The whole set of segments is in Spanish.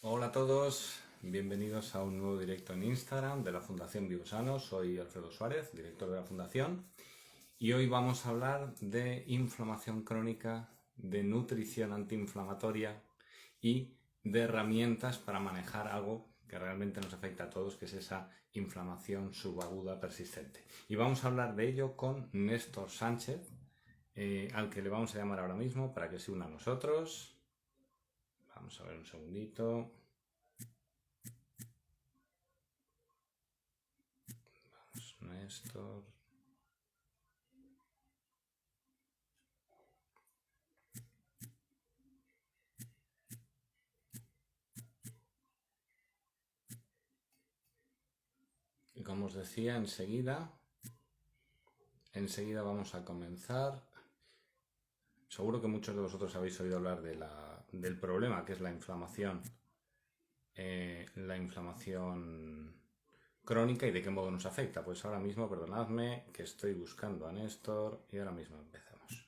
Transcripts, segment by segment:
Hola a todos, bienvenidos a un nuevo directo en Instagram de la Fundación Vivosano. Soy Alfredo Suárez, director de la Fundación, y hoy vamos a hablar de inflamación crónica, de nutrición antiinflamatoria y de herramientas para manejar algo que realmente nos afecta a todos, que es esa inflamación subaguda persistente. Y vamos a hablar de ello con Néstor Sánchez, al que le vamos a llamar ahora mismo para que se una a nosotros. Vamos a ver un segundito. Néstor. Y como os decía, enseguida vamos a comenzar. Seguro que muchos de vosotros habéis oído hablar del problema que es la inflamación crónica y de qué modo nos afecta. Pues ahora mismo, perdonadme, que estoy buscando a Néstor y ahora mismo empezamos.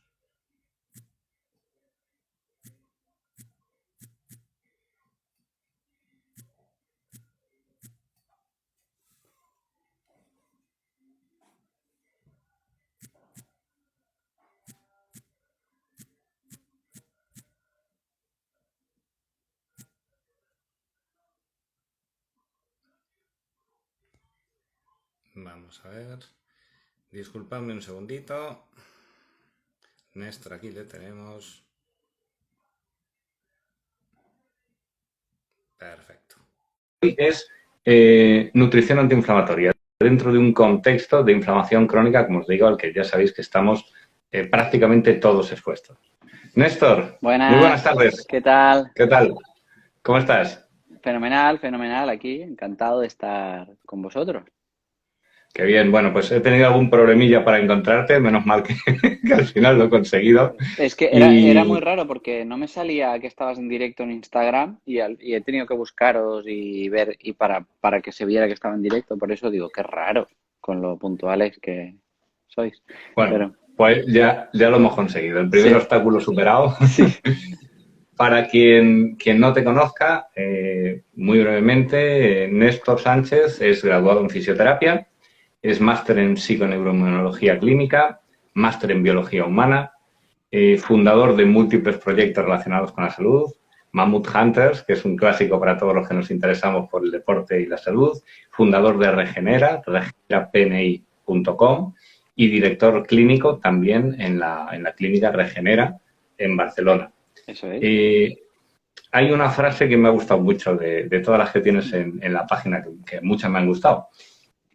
Vamos a ver. Disculpadme un segundito. Néstor, aquí le tenemos. Perfecto. Hoy es nutrición antiinflamatoria dentro de un contexto de inflamación crónica, como os digo, al que ya sabéis que estamos prácticamente todos expuestos. Néstor, muy buenas Buenas, tardes. ¿qué tal? ¿Qué tal? ¿Cómo estás? Fenomenal, fenomenal aquí, encantado de estar con vosotros. Qué bien. Bueno, pues he tenido algún problemilla para encontrarte, menos mal que, que al final lo he conseguido. Es que era muy Y raro porque no me salía que estabas en directo en Instagram y he tenido que buscaros y ver y para que se viera que estaba en directo, por eso digo, qué raro con lo puntuales que sois. bueno, Pero pues ya lo hemos conseguido. El primer sí, obstáculo superado. sí, Para quien no te conozca, muy brevemente, Néstor Sánchez es graduado en fisioterapia, es máster en psiconeuroinmunología clínica, máster en biología humana, fundador de múltiples proyectos relacionados con la salud, Mammoth Hunters, que es un clásico para todos los que nos interesamos por el deporte y la salud, fundador de Regenera, regenerapni.com y director clínico también en la clínica Regenera en Barcelona. eso es. Eh, Hay una frase que me ha gustado mucho de todas las que tienes en la página, que muchas me han gustado.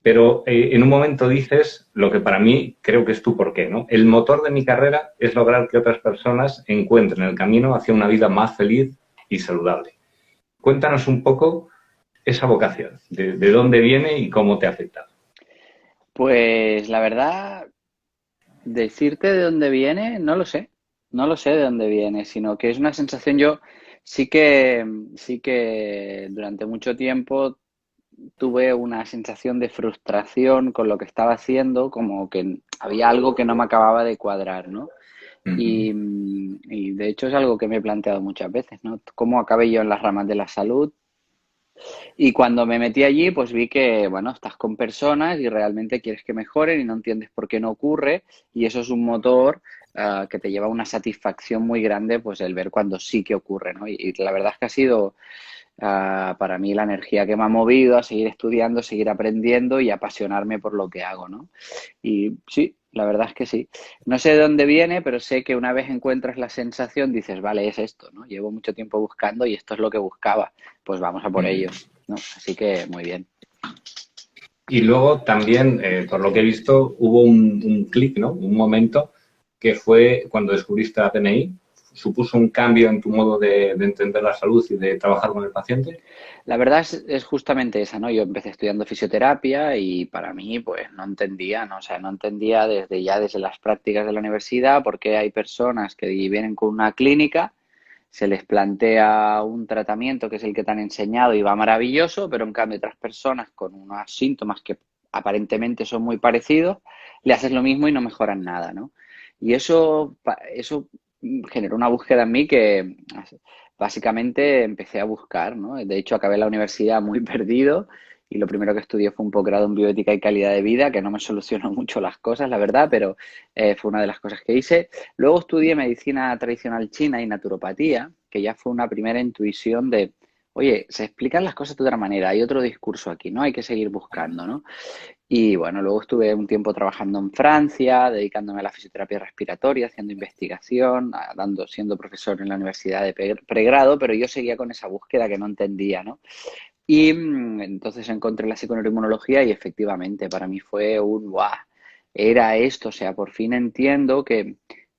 Pero en un momento dices lo que para mí creo que es tu porqué, ¿no? El motor de mi carrera es lograr que otras personas encuentren el camino hacia una vida más feliz y saludable. Cuéntanos un poco esa vocación, de dónde viene y cómo te ha afectado. Pues la verdad, decirte de dónde viene, no lo sé. No lo sé de dónde viene, sino que es una sensación. Yo sí que durante mucho tiempo tuve una sensación de frustración con lo que estaba haciendo, como que había algo que no me acababa de cuadrar, ¿no? Uh -huh. Y de hecho es algo que me he planteado muchas veces, ¿no? ¿Cómo acabé yo en las ramas de la salud? Y cuando me metí allí, pues vi que, bueno, estás con personas y realmente quieres que mejoren y no entiendes por qué no ocurre. Y eso es un motor que te lleva a una satisfacción muy grande, pues el ver cuando sí que ocurre, ¿no? Y la verdad es que ha sido para mí la energía que me ha movido a seguir estudiando, seguir aprendiendo y apasionarme por lo que hago, ¿no? Y sí, la verdad es que sí. No sé de dónde viene, pero sé que una vez encuentras la sensación, dices, vale, es esto, ¿no? Llevo mucho tiempo buscando y esto es lo que buscaba. Pues vamos a Uh por ello, -huh. ¿no? Así que muy bien. Y luego también, por lo que he visto, hubo un clic, ¿no? Un momento que fue cuando descubriste la PNI. ¿Supuso un cambio en tu modo de entender la salud y de trabajar con el paciente? La verdad es justamente esa, ¿no? Yo empecé estudiando fisioterapia y para mí, pues no entendía, ¿no? O sea, no entendía desde las prácticas de la universidad por qué hay personas que vienen con una clínica, se les plantea un tratamiento que es el que te han enseñado y va maravilloso, pero en cambio otras personas con unos síntomas que aparentemente son muy parecidos, le haces lo mismo y no mejoran nada, ¿no? Y eso generó una búsqueda en mí que básicamente empecé a buscar, ¿no? De hecho, acabé la universidad muy perdido y lo primero que estudié fue un posgrado en bioética y calidad de vida, que no me solucionó mucho las cosas, la verdad, pero fue una de las cosas que hice. Luego estudié medicina tradicional china y naturopatía, que ya fue una primera intuición de, oye, se explican las cosas de otra manera, hay otro discurso aquí, ¿no? Hay que seguir buscando, ¿no? Y bueno, luego estuve un tiempo trabajando en Francia, dedicándome a la fisioterapia respiratoria, haciendo investigación, siendo profesor en la universidad de pregrado, pero yo seguía con esa búsqueda que no entendía, ¿no? Y entonces encontré la psiconeuroinmunología y efectivamente para mí fue un ¡guau! Era esto, o sea, por fin entiendo que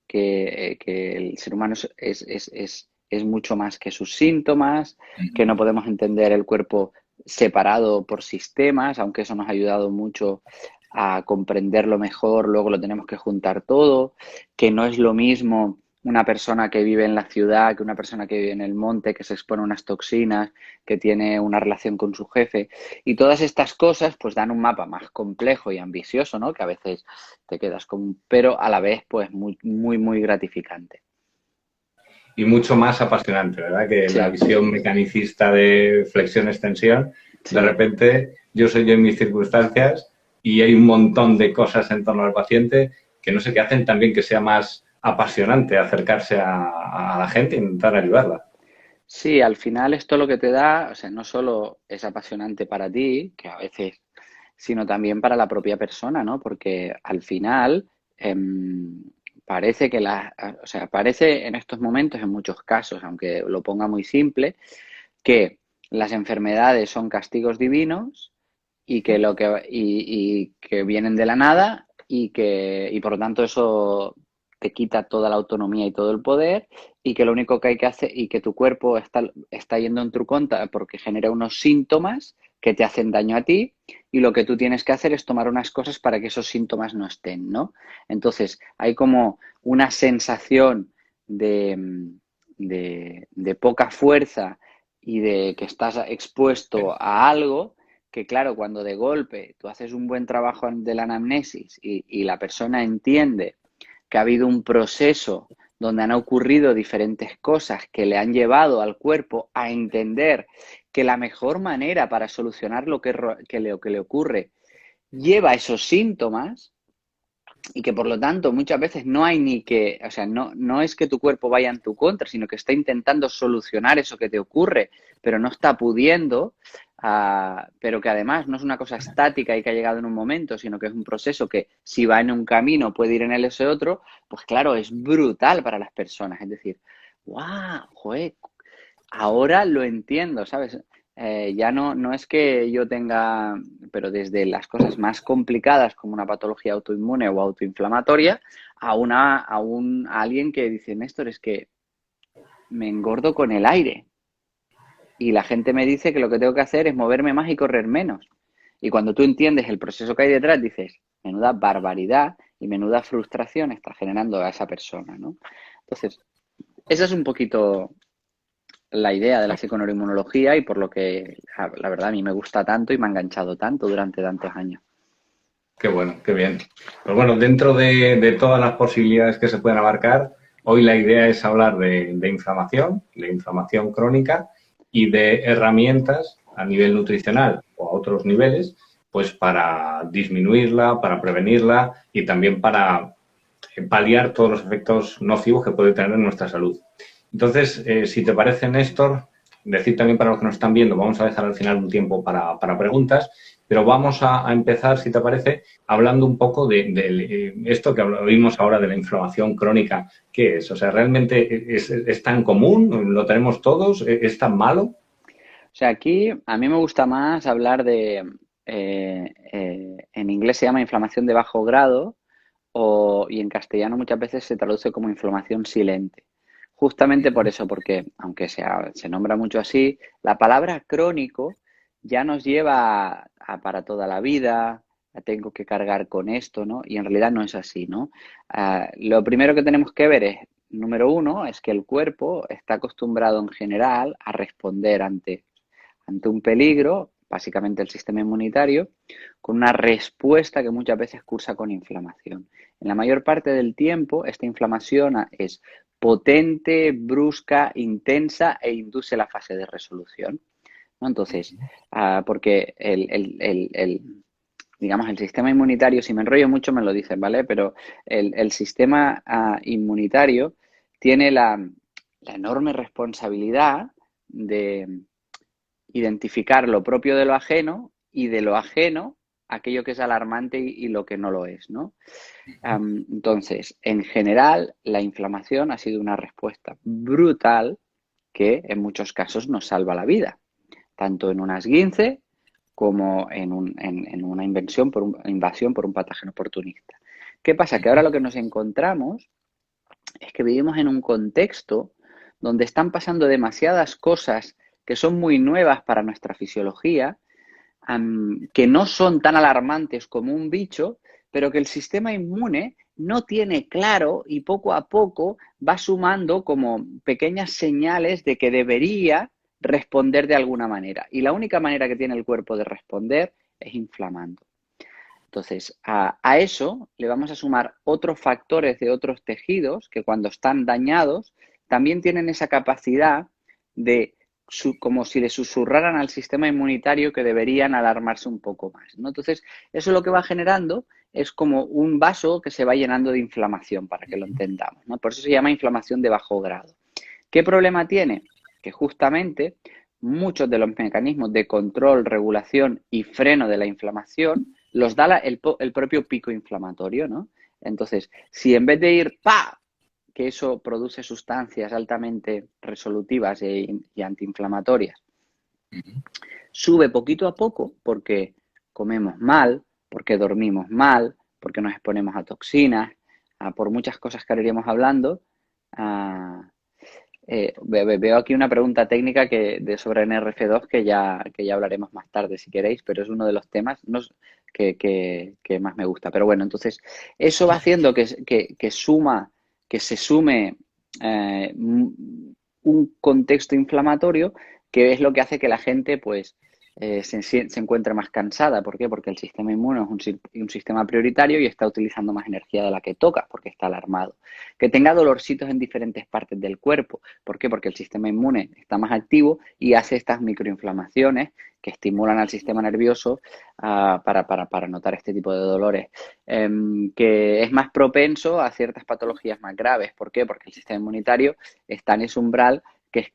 el ser humano es mucho más que sus síntomas, que no podemos entender el cuerpo separado por sistemas, aunque eso nos ha ayudado mucho a comprenderlo mejor, luego lo tenemos que juntar todo, que no es lo mismo una persona que vive en la ciudad que una persona que vive en el monte, que se expone a unas toxinas, que tiene una relación con su jefe. Y todas estas cosas pues dan un mapa más complejo y ambicioso, ¿no? Que a veces te quedas con, pero a la vez pues muy, muy, muy gratificante. Y mucho más apasionante, ¿verdad? Que la Sí, visión mecanicista de flexión-extensión. De sí. repente, yo soy yo en mis circunstancias y hay un montón de cosas en torno al paciente que no sé qué hacen también que sea más apasionante acercarse a la gente e intentar ayudarla. Sí, al final esto lo que te da, o sea, no solo es apasionante para ti, que a veces, sino también para la propia persona, ¿no? Porque al final parece que o sea, parece en estos momentos, en muchos casos, aunque lo ponga muy simple, que las enfermedades son castigos divinos y que y que vienen de la nada y por lo tanto eso te quita toda la autonomía y todo el poder y que lo único que hay que hacer y que tu cuerpo está yendo en tu contra porque genera unos síntomas que te hacen daño a ti y lo que tú tienes que hacer es tomar unas cosas para que esos síntomas no estén, ¿no? Entonces hay como una sensación de, de poca fuerza y de que estás expuesto a algo que claro, cuando de golpe tú haces un buen trabajo de la anamnesis y la persona entiende que ha habido un proceso donde han ocurrido diferentes cosas que le han llevado al cuerpo a entender que la mejor manera para solucionar lo que le ocurre lleva esos síntomas, y que por lo tanto muchas veces no hay ni que, o sea, no es que tu cuerpo vaya en tu contra, sino que está intentando solucionar eso que te ocurre, pero no está pudiendo, pero que además no es una cosa estática y que ha llegado en un momento, sino que es un proceso que si va en un camino puede ir en el ese otro, pues claro, es brutal para las personas. Es decir, ¡guau! ¡Joder! Ahora lo entiendo, ¿sabes? Ya no es que yo tenga, pero desde las cosas más complicadas como una patología autoinmune o autoinflamatoria, a alguien que dice, Néstor, es que me engordo con el aire. Y la gente me dice que lo que tengo que hacer es moverme más y correr menos. Y cuando tú entiendes el proceso que hay detrás, dices, menuda barbaridad y menuda frustración está generando a esa persona, ¿no? Entonces, esa es un poquito la idea de la psiconeuroinmunología y por lo que la verdad a mí me gusta tanto y me ha enganchado tanto durante tantos años. Qué bueno, qué bien. Pues bueno, dentro de todas las posibilidades que se pueden abarcar, hoy la idea es hablar de inflamación crónica y de herramientas a nivel nutricional o a otros niveles, pues para disminuirla, para prevenirla y también para paliar todos los efectos nocivos que puede tener en nuestra salud. Entonces, si te parece, Néstor, decir también para los que nos están viendo, vamos a dejar al final un tiempo para preguntas, pero vamos a empezar, si te parece, hablando un poco de esto que vimos ahora de la inflamación crónica. ¿Qué es? O sea, ¿realmente es tan común? ¿Lo tenemos todos? ¿Es tan malo? O sea, aquí a mí me gusta más hablar en inglés se llama inflamación de bajo grado y en castellano muchas veces se traduce como inflamación silente. Justamente por eso, porque aunque se nombra mucho así, la palabra crónico ya nos lleva para toda la vida, tengo que cargar con esto, ¿no? Y en realidad no es así, ¿no? Lo primero que tenemos que ver es, número uno, es que el cuerpo está acostumbrado en general a responder ante un peligro, básicamente el sistema inmunitario, con una respuesta que muchas veces cursa con inflamación. En la mayor parte del tiempo, esta inflamación es potente, brusca, intensa e induce la fase de resolución, ¿no? Entonces, porque digamos, el sistema inmunitario, si me enrollo mucho me lo dicen, ¿vale? Pero el sistema inmunitario tiene la enorme responsabilidad de identificar lo propio de lo ajeno y de lo ajeno aquello que es alarmante y lo que no lo es, ¿no? Entonces, en general, la inflamación ha sido una respuesta brutal que en muchos casos nos salva la vida, tanto en un esguince como en una invasión por un patógeno oportunista. ¿Qué pasa? Que ahora lo que nos encontramos es que vivimos en un contexto donde están pasando demasiadas cosas que son muy nuevas para nuestra fisiología, que no son tan alarmantes como un bicho, pero que el sistema inmune no tiene claro y poco a poco va sumando como pequeñas señales de que debería responder de alguna manera. Y la única manera que tiene el cuerpo de responder es inflamando. Entonces, a eso le vamos a sumar otros factores de otros tejidos que cuando están dañados también tienen esa capacidad de, como si le susurraran al sistema inmunitario que deberían alarmarse un poco más, ¿no? Entonces, eso lo que va generando es como un vaso que se va llenando de inflamación, para que lo entendamos, ¿no? Por eso se llama inflamación de bajo grado. ¿Qué problema tiene? Que justamente muchos de los mecanismos de control, regulación y freno de la inflamación los da el propio pico inflamatorio, ¿no? Entonces, si en vez de ir ¡pa!, que eso produce sustancias altamente resolutivas y antiinflamatorias, sube poquito a poco porque comemos mal, porque dormimos mal, porque nos exponemos a toxinas, por muchas cosas que ahora iremos hablando. Veo aquí una pregunta técnica sobre NRF2 que ya hablaremos más tarde si queréis, pero es uno de los temas que más me gusta. Pero bueno, entonces eso va haciendo que se sume un contexto inflamatorio, que es lo que hace que la gente pues se encuentre más cansada. ¿Por qué? Porque el sistema inmune es un sistema prioritario y está utilizando más energía de la que toca, porque está alarmado. Que tenga dolorcitos en diferentes partes del cuerpo. ¿Por qué? Porque el sistema inmune está más activo y hace estas microinflamaciones que estimulan al sistema nervioso para notar este tipo de dolores. Que es más propenso a ciertas patologías más graves. ¿Por qué? Porque el sistema inmunitario está en ese umbral que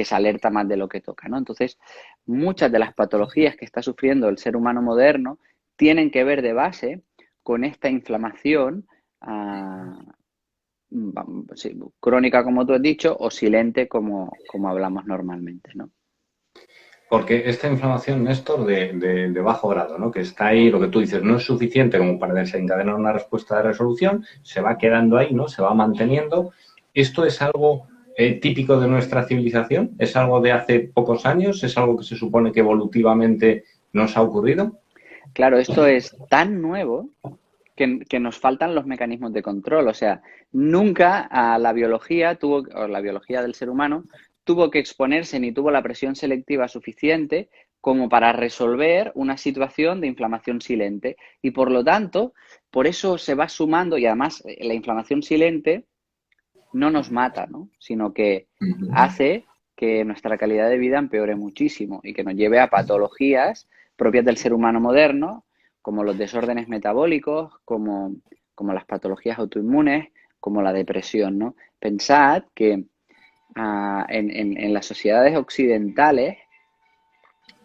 se alerta más de lo que toca, ¿no? Entonces, muchas de las patologías que está sufriendo el ser humano moderno tienen que ver de base con esta inflamación crónica, como tú has dicho, o silente, como hablamos normalmente, ¿no? Porque esta inflamación, Néstor, de bajo grado, ¿no? Que está ahí, lo que tú dices, no es suficiente como para desencadenar una respuesta de resolución, se va quedando ahí, ¿no? Se va manteniendo. ¿Esto es algo típico de nuestra civilización? ¿Es algo de hace pocos años? ¿Es algo que se supone que evolutivamente nos ha ocurrido? Claro, esto es tan nuevo que nos faltan los mecanismos de control. O sea, nunca la biología del ser humano tuvo que exponerse ni tuvo la presión selectiva suficiente como para resolver una situación de inflamación silente. Y por lo tanto, por eso se va sumando, y además la inflamación silente no nos mata, ¿no? Sino que hace que nuestra calidad de vida empeore muchísimo y que nos lleve a patologías propias del ser humano moderno, como los desórdenes metabólicos, como las patologías autoinmunes, como la depresión, ¿no? Pensad que en las sociedades occidentales,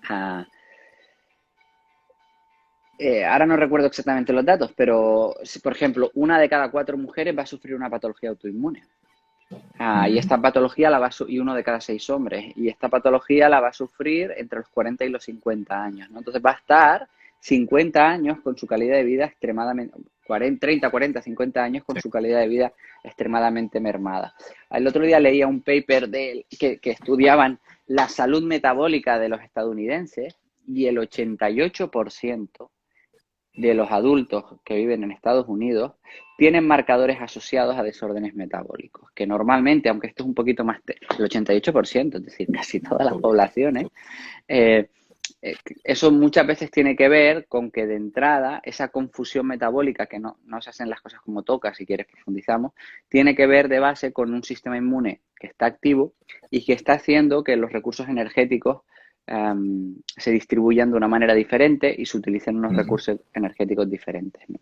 ahora no recuerdo exactamente los datos, pero, por ejemplo, 1 de cada 4 mujeres va a sufrir una patología autoinmune. Y esta patología y 1 de cada 6 hombres. Y esta patología la va a sufrir entre los 40 y los 50 años, ¿no? Entonces va a estar 50 años con su calidad de vida extremadamente, 30, 40, 50 años con su calidad de vida extremadamente mermada. El otro día leía un paper que estudiaban la salud metabólica de los estadounidenses y el 88% de los adultos que viven en Estados Unidos tienen marcadores asociados a desórdenes metabólicos, que normalmente, aunque esto es un poquito más, el 88%, es decir, casi todas las poblaciones, eso muchas veces tiene que ver con que de entrada esa confusión metabólica, que no se hacen las cosas como toca, si quieres profundizamos, tiene que ver de base con un sistema inmune que está activo y que está haciendo que los recursos energéticos se distribuyan de una manera diferente y se utilicen unos Ujú. recursos energéticos diferentes, ¿no?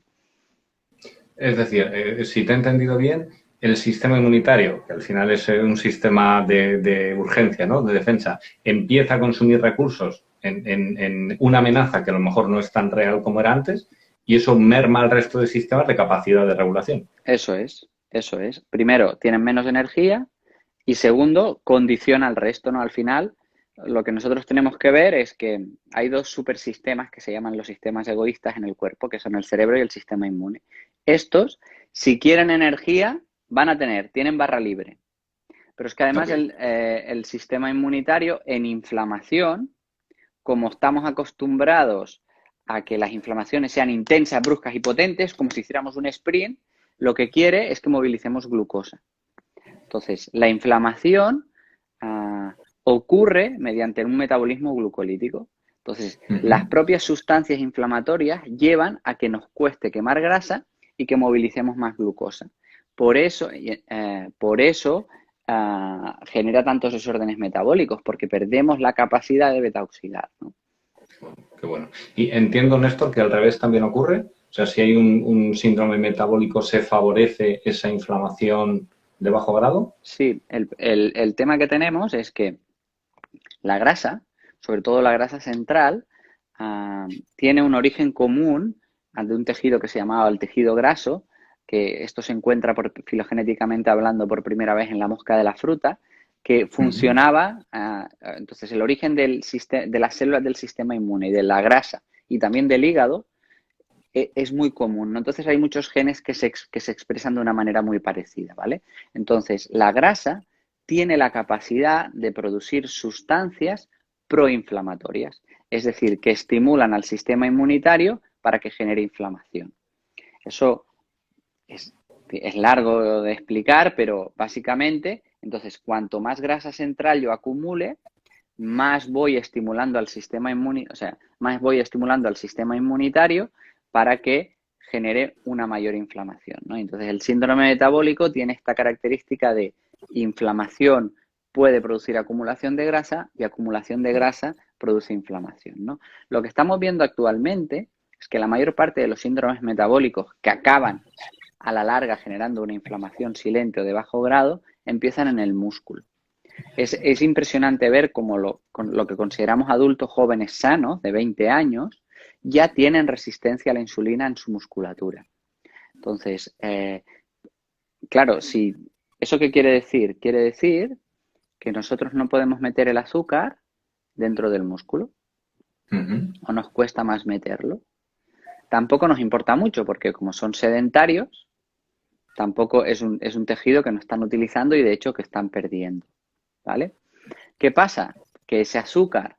Es decir, si te he entendido bien, el sistema inmunitario, que al final es un sistema de urgencia, ¿no? De defensa, empieza a consumir recursos en una amenaza que a lo mejor no es tan real como era antes y eso merma al resto de sistemas de capacidad de regulación. Eso es, eso es. Primero, tienen menos energía y segundo, condiciona al resto, ¿no? Al final, lo que nosotros tenemos que ver es que hay dos supersistemas que se llaman los sistemas egoístas en el cuerpo, que son el cerebro y el sistema inmune. Estos, si quieren energía, van a tienen barra libre. Pero es que además Ok. el sistema inmunitario en inflamación, como estamos acostumbrados a que las inflamaciones sean intensas, bruscas y potentes, como si hiciéramos un sprint, lo que quiere es que movilicemos glucosa. Entonces, la inflamación ocurre mediante un metabolismo glucolítico. Entonces, las Ujú. propias sustancias inflamatorias llevan a que nos cueste quemar grasa y que movilicemos más glucosa. Por eso genera tantos desórdenes metabólicos, porque perdemos la capacidad de beta-oxidar, ¿no? Qué bueno. Y entiendo, Néstor, que al revés también ocurre. O sea, si hay un síndrome metabólico, ¿se favorece esa inflamación de bajo grado? Sí, el tema que tenemos es que la grasa, sobre todo la grasa central, tiene un origen común de un tejido que se llamaba el tejido graso, que esto se encuentra filogenéticamente hablando por primera vez en la mosca de la fruta, que Ujú. funcionaba, entonces el origen de las células del sistema inmune y de la grasa y también del hígado es muy común, ¿no? Entonces hay muchos genes que se expresan de una manera muy parecida, ¿vale? Entonces, la grasa tiene la capacidad de producir sustancias proinflamatorias, es decir, que estimulan al sistema inmunitario para que genere inflamación. Eso es, es largo de explicar, pero básicamente, entonces, cuanto más grasa central yo acumule, más voy estimulando al sistema o sea, más voy estimulando al sistema inmunitario para que genere una mayor inflamación, ¿no? Entonces, el síndrome metabólico tiene esta característica de inflamación puede producir acumulación de grasa y acumulación de grasa produce inflamación, ¿no? Lo que estamos viendo actualmente es que la mayor parte de los síndromes metabólicos que acaban a la larga generando una inflamación silente o de bajo grado empiezan en el músculo. Es impresionante ver cómo lo que consideramos adultos jóvenes sanos, de 20 años, ya tienen resistencia a la insulina en su musculatura. Entonces, claro, si ¿eso qué quiere decir? Quiere decir que nosotros no podemos meter el azúcar dentro del músculo Ujú. o nos cuesta más meterlo. Tampoco nos importa mucho porque como son sedentarios, tampoco es un tejido que no están utilizando y de hecho que están perdiendo, ¿vale? ¿Qué pasa? Que ese azúcar,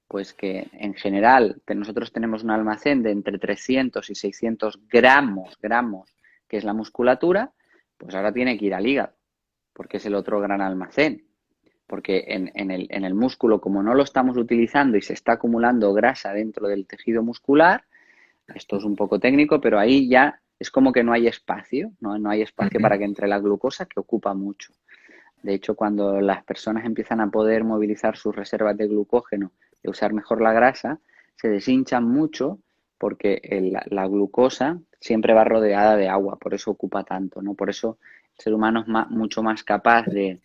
pues que en general nosotros tenemos un almacén de entre 300 y 600 gramos, que es la musculatura, pues ahora tiene que ir al hígado, porque es el otro gran almacén. Porque en el músculo, como no lo estamos utilizando y se está acumulando grasa dentro del tejido muscular, esto es un poco técnico, pero ahí ya es como que no hay espacio, ¿no? No hay espacio Ujú. para que entre la glucosa, que ocupa mucho. De hecho, cuando las personas empiezan a poder movilizar sus reservas de glucógeno y usar mejor la grasa, se deshinchan mucho porque la glucosa siempre va rodeada de agua, por eso ocupa tanto, ¿no? Por eso el ser humano es mucho más capaz de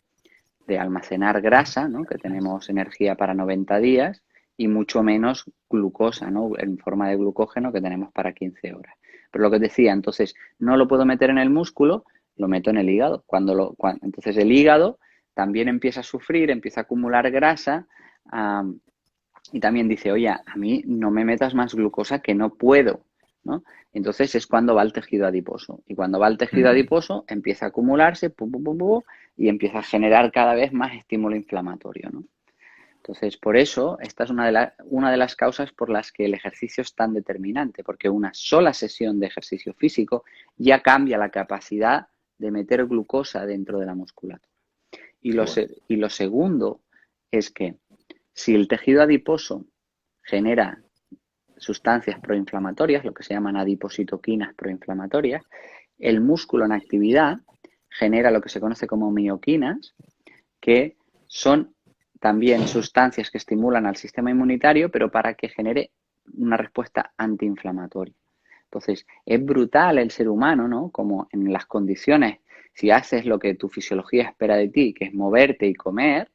almacenar grasa, ¿no? Que tenemos energía para 90 días, y mucho menos glucosa, ¿no? En forma de glucógeno que tenemos para 15 horas. Pero lo que decía, entonces, no lo puedo meter en el músculo, lo meto en el hígado. Entonces el hígado también empieza a sufrir, empieza a acumular grasa y también dice, oye, a mí no me metas más glucosa que no puedo, ¿no? Entonces es cuando va al tejido adiposo. Y cuando va al tejido Ujú. adiposo empieza a acumularse pum, pum, pum, pum, y empieza a generar cada vez más estímulo inflamatorio, ¿no? Entonces, por eso, esta es una de las causas por las que el ejercicio es tan determinante, porque una sola sesión de ejercicio físico ya cambia la capacidad de meter glucosa dentro de la musculatura. Y Qué lo, bueno. y lo segundo es que si el tejido adiposo genera sustancias proinflamatorias, lo que se llaman adipocitoquinas proinflamatorias. El músculo en actividad genera lo que se conoce como mioquinas, que son también sustancias que estimulan al sistema inmunitario, pero para que genere una respuesta antiinflamatoria. Entonces, es brutal el ser humano, ¿no? Como en las condiciones, si haces lo que tu fisiología espera de ti, que es moverte y comer,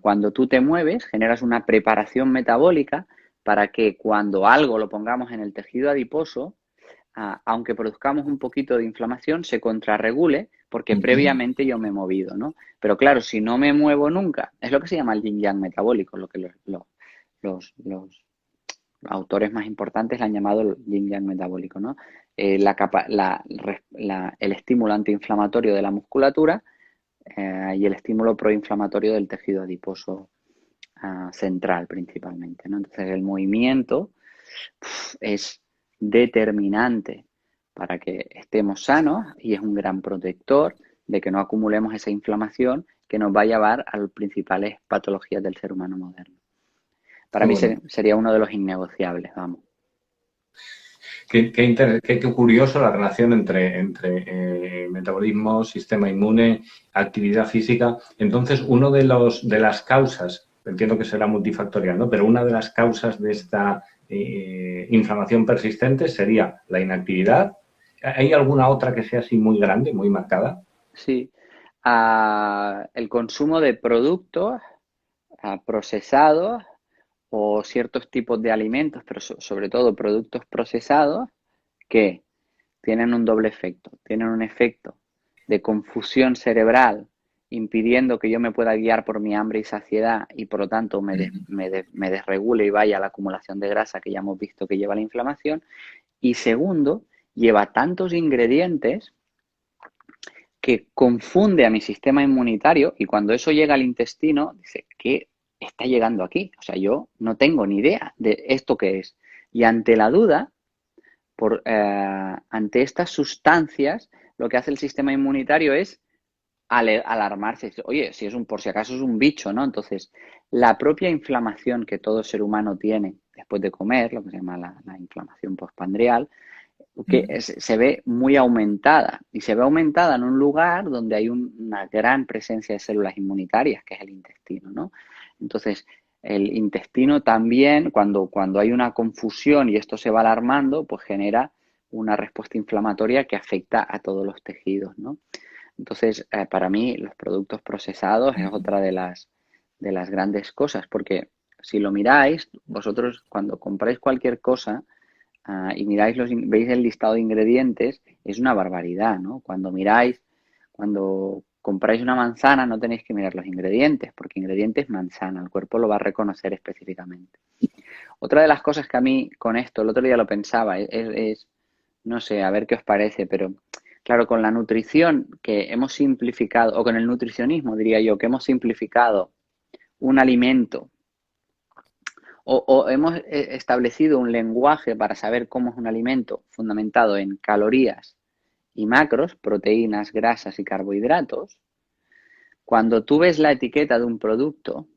cuando tú te mueves, generas una preparación metabólica para que cuando algo lo pongamos en el tejido adiposo, aunque produzcamos un poquito de inflamación, se contrarregule porque previamente yo me he movido, ¿no? Pero claro, si no me muevo nunca, es lo que se llama el yin-yang metabólico, lo que los autores más importantes le han llamado el yin-yang metabólico, ¿no? El estímulo antiinflamatorio de la musculatura y el estímulo proinflamatorio del tejido adiposo central principalmente, ¿no? Entonces el movimiento es determinante para que estemos sanos y es un gran protector de que no acumulemos esa inflamación que nos va a llevar a las principales patologías del ser humano moderno. Para mí sería uno de los innegociables, vamos. Qué curioso la relación entre metabolismo, sistema inmune, actividad física. Entonces, uno de las causas, entiendo que será multifactorial, ¿no? Pero una de las causas de esta inflamación persistente sería la inactividad. ¿Hay alguna otra que sea así muy grande, muy marcada? Sí. El consumo de productos procesados o ciertos tipos de alimentos, pero sobre todo productos procesados que tienen un doble efecto. Tienen un efecto de confusión cerebral, impidiendo que yo me pueda guiar por mi hambre y saciedad y por lo tanto me desregule y vaya a la acumulación de grasa que ya hemos visto que lleva la inflamación. Y segundo, lleva tantos ingredientes que confunde a mi sistema inmunitario y cuando eso llega al intestino, dice, ¿qué está llegando aquí? O sea, yo no tengo ni idea de esto que es. Y ante la duda, ante estas sustancias, lo que hace el sistema inmunitario es alarmarse. Oye, por si acaso es un bicho, ¿no? Entonces, la propia inflamación que todo ser humano tiene después de comer, lo que se llama la inflamación postpandreal, que se ve muy aumentada y se ve aumentada en un lugar donde hay una gran presencia de células inmunitarias, que es el intestino, ¿no? Entonces, el intestino también, cuando hay una confusión y esto se va alarmando, pues genera una respuesta inflamatoria que afecta a todos los tejidos, ¿no? Entonces, para mí, los productos procesados es otra de las grandes cosas, porque si lo miráis, vosotros cuando compráis cualquier cosa, y veis el listado de ingredientes, es una barbaridad, ¿no? Cuando compráis una manzana no tenéis que mirar los ingredientes, porque ingrediente es manzana, el cuerpo lo va a reconocer específicamente. Otra de las cosas que a mí con esto, el otro día lo pensaba, no sé, a ver qué os parece, pero claro, con la nutrición que hemos simplificado, o con el nutricionismo diría yo, que hemos simplificado un alimento o hemos establecido un lenguaje para saber cómo es un alimento fundamentado en calorías y macros, proteínas, grasas y carbohidratos. Cuando tú ves la etiqueta de un producto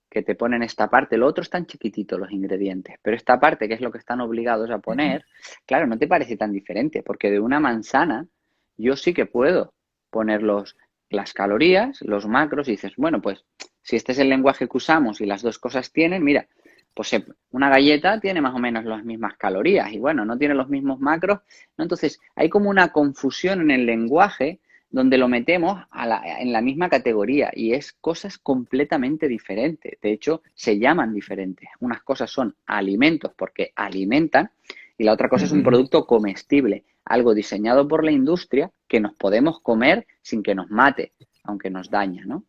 que te ponen esta parte, lo otro están chiquititos los ingredientes, pero esta parte, que es lo que están obligados a poner, claro, no te parece tan diferente, porque de una manzana yo sí que puedo poner las calorías, los macros, y dices, bueno, pues si este es el lenguaje que usamos y las dos cosas tienen, mira, pues una galleta tiene más o menos las mismas calorías y bueno, no tiene los mismos macros, ¿no? Entonces hay como una confusión en el lenguaje donde lo metemos en la misma categoría y es cosas completamente diferentes. De hecho, se llaman diferentes. Unas cosas son alimentos porque alimentan y la otra cosa es un producto comestible, algo diseñado por la industria que nos podemos comer sin que nos mate, aunque nos daña, ¿no?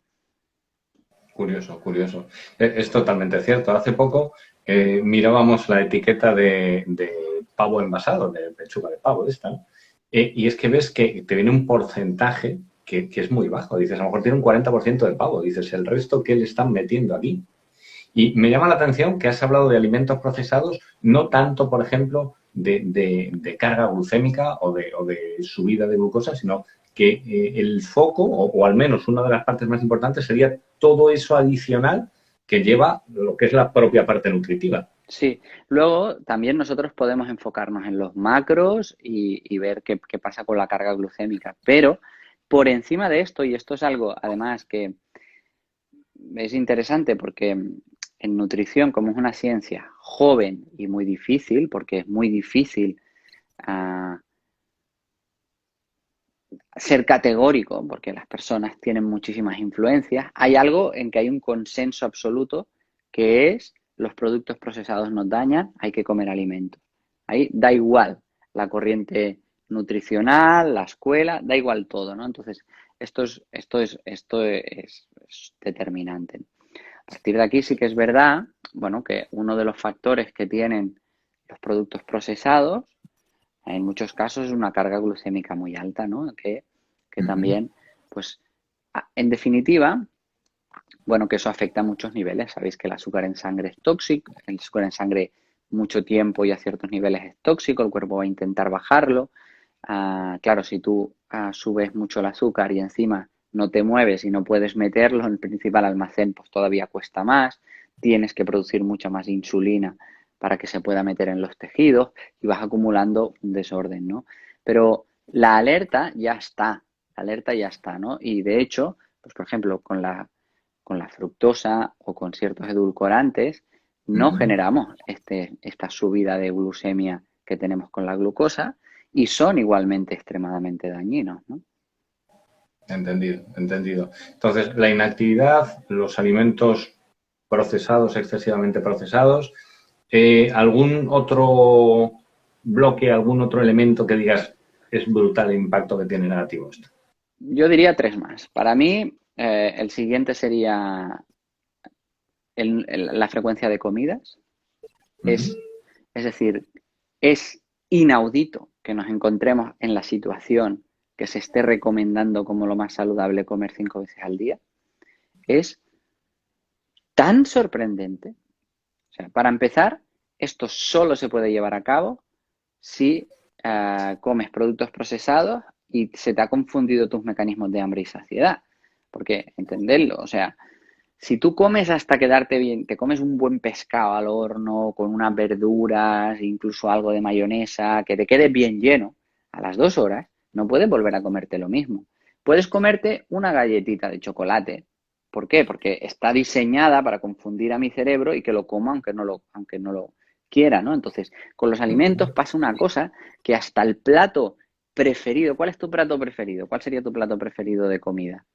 Curioso, curioso. Es totalmente cierto. Hace poco mirábamos la etiqueta de pavo envasado, de pechuga de pavo, de esta, ¿no? Y es que ves que te viene un porcentaje que es muy bajo. Dices, a lo mejor tiene un 40% de pavo. Dices, el resto, ¿qué le están metiendo aquí? Y me llama la atención que has hablado de alimentos procesados, no tanto, por ejemplo, de carga glucémica o de subida de glucosa, sino que el foco, o al menos una de las partes más importantes, sería todo eso adicional que lleva lo que es la propia parte nutritiva. Sí, luego también nosotros podemos enfocarnos en los macros y ver qué pasa con la carga glucémica, pero por encima de esto, y esto es algo además que es interesante porque en nutrición, como es una ciencia joven y muy difícil, porque es muy difícil ah, ser categórico, porque las personas tienen muchísimas influencias, hay algo en que hay un consenso absoluto que es los productos procesados nos dañan, hay que comer alimentos. Ahí da igual la corriente nutricional, la escuela, da igual todo, ¿no? Entonces, esto es determinante. A partir de aquí sí que es verdad, bueno, que uno de los factores que tienen los productos procesados en muchos casos es una carga glucémica muy alta, ¿no? Que también, pues, en definitiva, bueno, que eso afecta a muchos niveles. Sabéis que el azúcar en sangre es tóxico, el azúcar en sangre mucho tiempo y a ciertos niveles es tóxico, el cuerpo va a intentar bajarlo. Claro, si tú subes mucho el azúcar y encima no te mueves y no puedes meterlo en el principal almacén, pues todavía cuesta más. Tienes que producir mucha más insulina para que se pueda meter en los tejidos y vas acumulando un desorden, ¿no? Pero la alerta ya está, ¿no? Y de hecho, pues por ejemplo, con la fructosa o con ciertos edulcorantes, no generamos esta subida de glucemia que tenemos con la glucosa y son igualmente extremadamente dañinos, ¿no? Entendido, entendido. Entonces, la inactividad, los alimentos procesados, excesivamente procesados, ¿algún otro bloque, algún otro elemento que digas es brutal el impacto que tiene negativo esto? Yo diría tres más. Para mí, el siguiente sería la frecuencia de comidas. Es decir, es inaudito que nos encontremos en la situación que se esté recomendando como lo más saludable comer 5 veces al día. Es tan sorprendente. O sea, para empezar, esto solo se puede llevar a cabo si comes productos procesados y se te ha confundido tus mecanismos de hambre y saciedad. Porque, entenderlo, o sea, si tú comes hasta quedarte bien, te comes un buen pescado al horno, con unas verduras, incluso algo de mayonesa, que te quede bien lleno, a las 2 horas no puedes volver a comerte lo mismo. Puedes comerte una galletita de chocolate. ¿Por qué? Porque está diseñada para confundir a mi cerebro y que lo coma aunque no lo quiera, ¿no? Entonces, con los alimentos pasa una cosa que hasta el plato preferido, ¿cuál es tu plato preferido? ¿Cuál sería tu plato preferido de comida?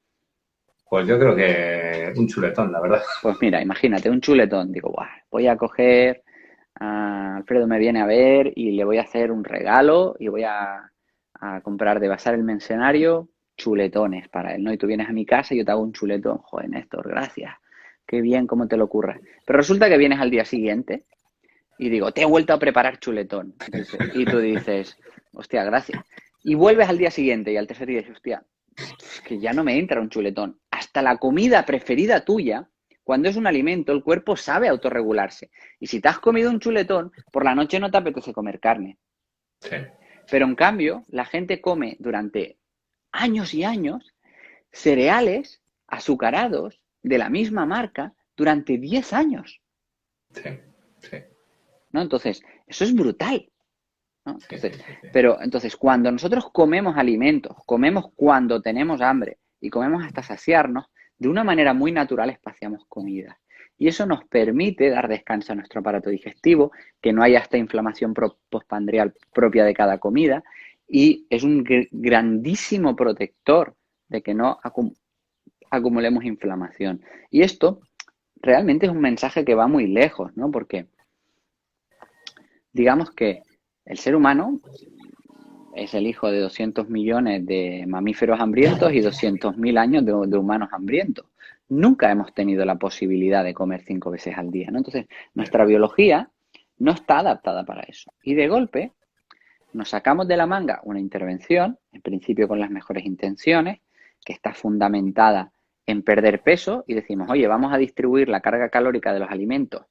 Pues yo creo que un chuletón, la verdad. Pues mira, imagínate, un chuletón. Digo, "Buah, voy a coger, Alfredo me viene a ver y le voy a hacer un regalo y voy a comprar de Bazar El Mercenario chuletones para él, ¿no? Y tú vienes a mi casa y yo te hago un chuletón. Joder, Néstor, gracias. Qué bien, cómo te lo ocurre. Pero resulta que vienes al día siguiente y digo, te he vuelto a preparar chuletón. Y tú dices, hostia, gracias. Y vuelves al día siguiente y al tercer día dices, hostia, es que ya no me entra un chuletón. Hasta la comida preferida tuya, cuando es un alimento, el cuerpo sabe autorregularse. Y si te has comido un chuletón, por la noche no te apetece comer carne. Sí. Pero en cambio, la gente come durante años y años cereales azucarados de la misma marca durante 10 años. Sí, sí, ¿No? Entonces, eso es brutal. ¿No? sí, Entonces, sí, sí, sí. pero entonces, cuando nosotros comemos alimentos, comemos cuando tenemos hambre y comemos hasta saciarnos, de una manera muy natural espaciamos comida. Y eso nos permite dar descanso a nuestro aparato digestivo, que no haya esta inflamación postprandial propia de cada comida, y es un grandísimo protector de que no acumulemos inflamación. Y esto realmente es un mensaje que va muy lejos, ¿no? Porque digamos que el ser humano es el hijo de 200 millones de mamíferos hambrientos y 200.000 años de humanos hambrientos. Nunca hemos tenido la posibilidad de comer 5 veces al día, ¿no? Entonces, nuestra biología no está adaptada para eso. Y de golpe nos sacamos de la manga una intervención, en principio con las mejores intenciones, que está fundamentada en perder peso y decimos, oye, vamos a distribuir la carga calórica de los alimentos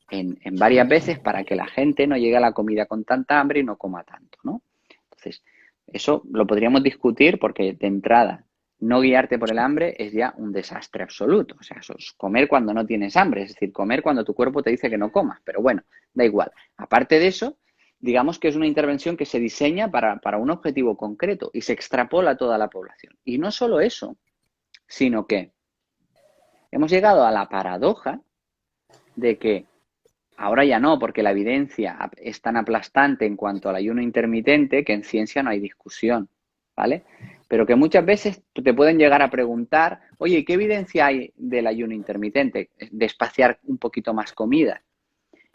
en varias veces para que la gente no llegue a la comida con tanta hambre y no coma tanto, ¿no? Entonces, eso lo podríamos discutir porque de entrada no guiarte por el hambre es ya un desastre absoluto. O sea, eso es comer cuando no tienes hambre, es decir, comer cuando tu cuerpo te dice que no comas. Pero bueno, da igual. Aparte de eso, digamos que es una intervención que se diseña para un objetivo concreto y se extrapola a toda la población. Y no solo eso, sino que hemos llegado a la paradoja de que ahora ya no, porque la evidencia es tan aplastante en cuanto al ayuno intermitente que en ciencia no hay discusión, ¿vale? Pero que muchas veces te pueden llegar a preguntar, oye, ¿qué evidencia hay del ayuno intermitente? De espaciar un poquito más comida.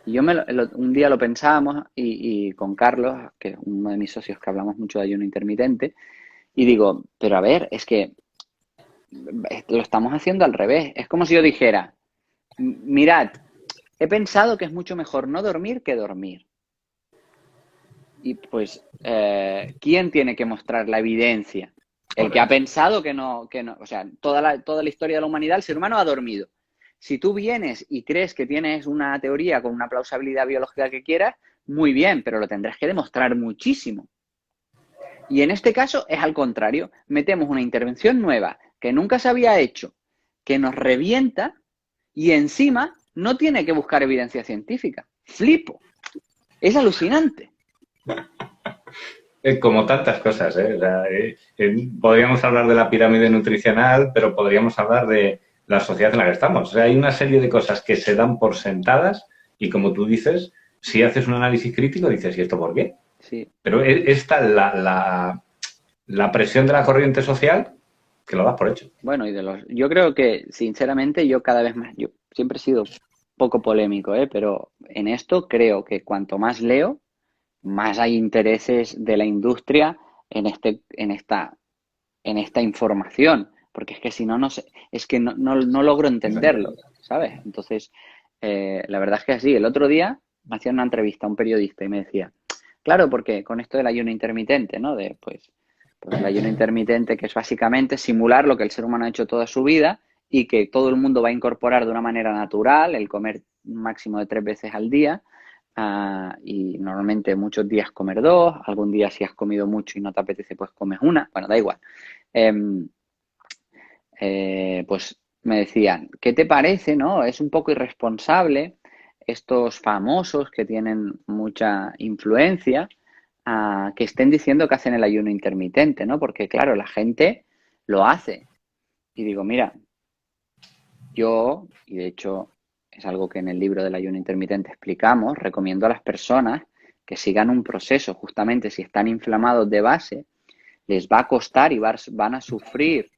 Y yo un día lo pensábamos y con Carlos, que es uno de mis socios que hablamos mucho de ayuno intermitente, y digo, pero a ver, es que lo estamos haciendo al revés. Es como si yo dijera, mirad, he pensado que es mucho mejor no dormir que dormir. Y pues, ¿quién tiene que mostrar la evidencia? El que ha pensado que no, o sea, toda la historia de la humanidad, el ser humano ha dormido. Si tú vienes y crees que tienes una teoría con una plausibilidad biológica que quieras, muy bien, pero lo tendrás que demostrar muchísimo. Y en este caso es al contrario. Metemos una intervención nueva que nunca se había hecho, que nos revienta y encima no tiene que buscar evidencia científica. Flipo. Es alucinante. Como tantas cosas, ¿eh? O sea, podríamos hablar de la pirámide nutricional, pero podríamos hablar de la sociedad en la que estamos. O sea, hay una serie de cosas que se dan por sentadas y, como tú dices, si haces un análisis crítico, dices, ¿y esto por qué? Sí. Pero esta la presión de la corriente social que lo das por hecho. Bueno, yo creo que, sinceramente, yo cada vez más, yo siempre he sido poco polémico, pero en esto creo que cuanto más leo, más hay intereses de la industria en esta información, porque es que si no, no sé, es que no logro entenderlo, ¿sabes? Entonces, la verdad es que así. El otro día me hacían una entrevista a un periodista y me decía, claro, porque con esto del ayuno intermitente, ¿no? Pues el ayuno intermitente, que es básicamente simular lo que el ser humano ha hecho toda su vida y que todo el mundo va a incorporar de una manera natural, el comer un máximo de 3 veces al día. Y normalmente muchos días comer 2, algún día si has comido mucho y no te apetece, pues comes una, bueno, da igual. Pues me decían, ¿qué te parece, no? Es un poco irresponsable estos famosos que tienen mucha influencia, que estén diciendo que hacen el ayuno intermitente, ¿no? Porque claro, la gente lo hace. Y digo, mira, y de hecho es algo que en el libro del ayuno intermitente explicamos, recomiendo a las personas que sigan un proceso. Justamente si están inflamados de base, les va a costar y van a sufrir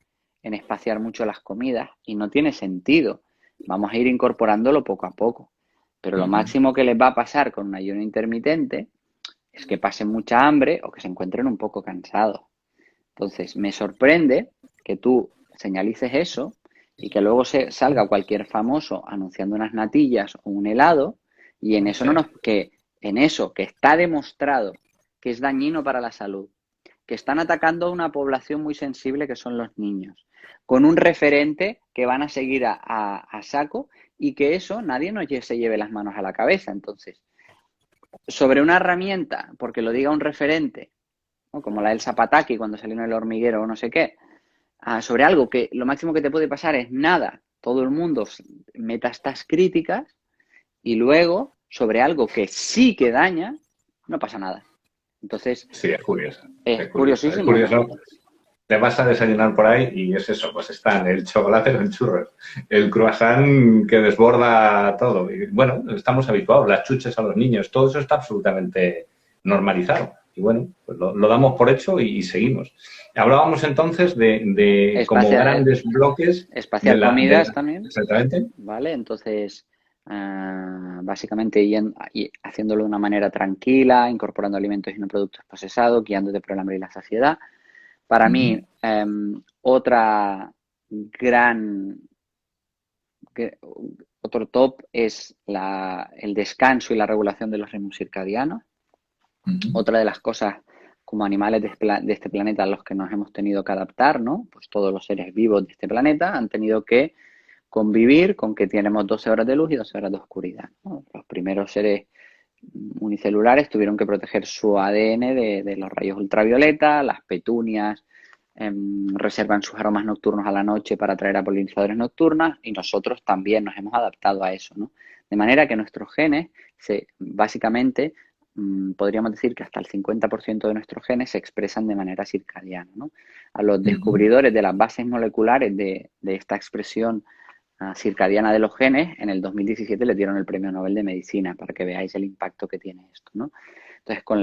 en espaciar mucho las comidas y no tiene sentido. Vamos a ir incorporándolo poco a poco. Pero lo máximo que les va a pasar con un ayuno intermitente es que pasen mucha hambre o que se encuentren un poco cansados. Entonces, me sorprende que tú señalices eso y que luego salga cualquier famoso anunciando unas natillas o un helado y en eso que está demostrado que es dañino para la salud, que están atacando a una población muy sensible que son los niños, con un referente que van a seguir a saco y que eso nadie se lleve las manos a la cabeza. Entonces, sobre una herramienta, porque lo diga un referente, ¿no? Como la Elsa Pataki cuando salió en El Hormiguero o no sé qué, sobre algo que lo máximo que te puede pasar es nada, todo el mundo meta estas críticas y luego sobre algo que sí que daña, no pasa nada. Entonces, sí, es curioso. Es curiosísimo. Es curioso. Te vas a desayunar por ahí y es eso, pues están el chocolate, los churros, el croissant que desborda todo. Y bueno, estamos habituados, las chuches a los niños, todo eso está absolutamente normalizado. Y bueno, pues lo damos por hecho y seguimos. Hablábamos entonces de como grandes bloques. Espaciar comidas también. Exactamente. Vale, entonces, básicamente haciéndolo de una manera tranquila, incorporando alimentos y no productos procesados, guiándote por el hambre y la saciedad. Para mí, otro top es el descanso y la regulación de los ritmos circadianos. Otra de las cosas como animales de este planeta a los que nos hemos tenido que adaptar, ¿no? Pues todos los seres vivos de este planeta han tenido que convivir con que tenemos 12 horas de luz y 12 horas de oscuridad, ¿no? Los primeros seres unicelulares tuvieron que proteger su ADN de los rayos ultravioleta, las petunias reservan sus aromas nocturnos a la noche para atraer a polinizadores nocturnas y nosotros también nos hemos adaptado a eso, ¿no? De manera que nuestros genes, básicamente, podríamos decir que hasta el 50% de nuestros genes se expresan de manera circadiana, ¿no? A los descubridores de las bases moleculares de esta expresión circadiana de los genes, en el 2017 les dieron el Premio Nobel de Medicina, para que veáis el impacto que tiene esto, ¿no? Entonces, con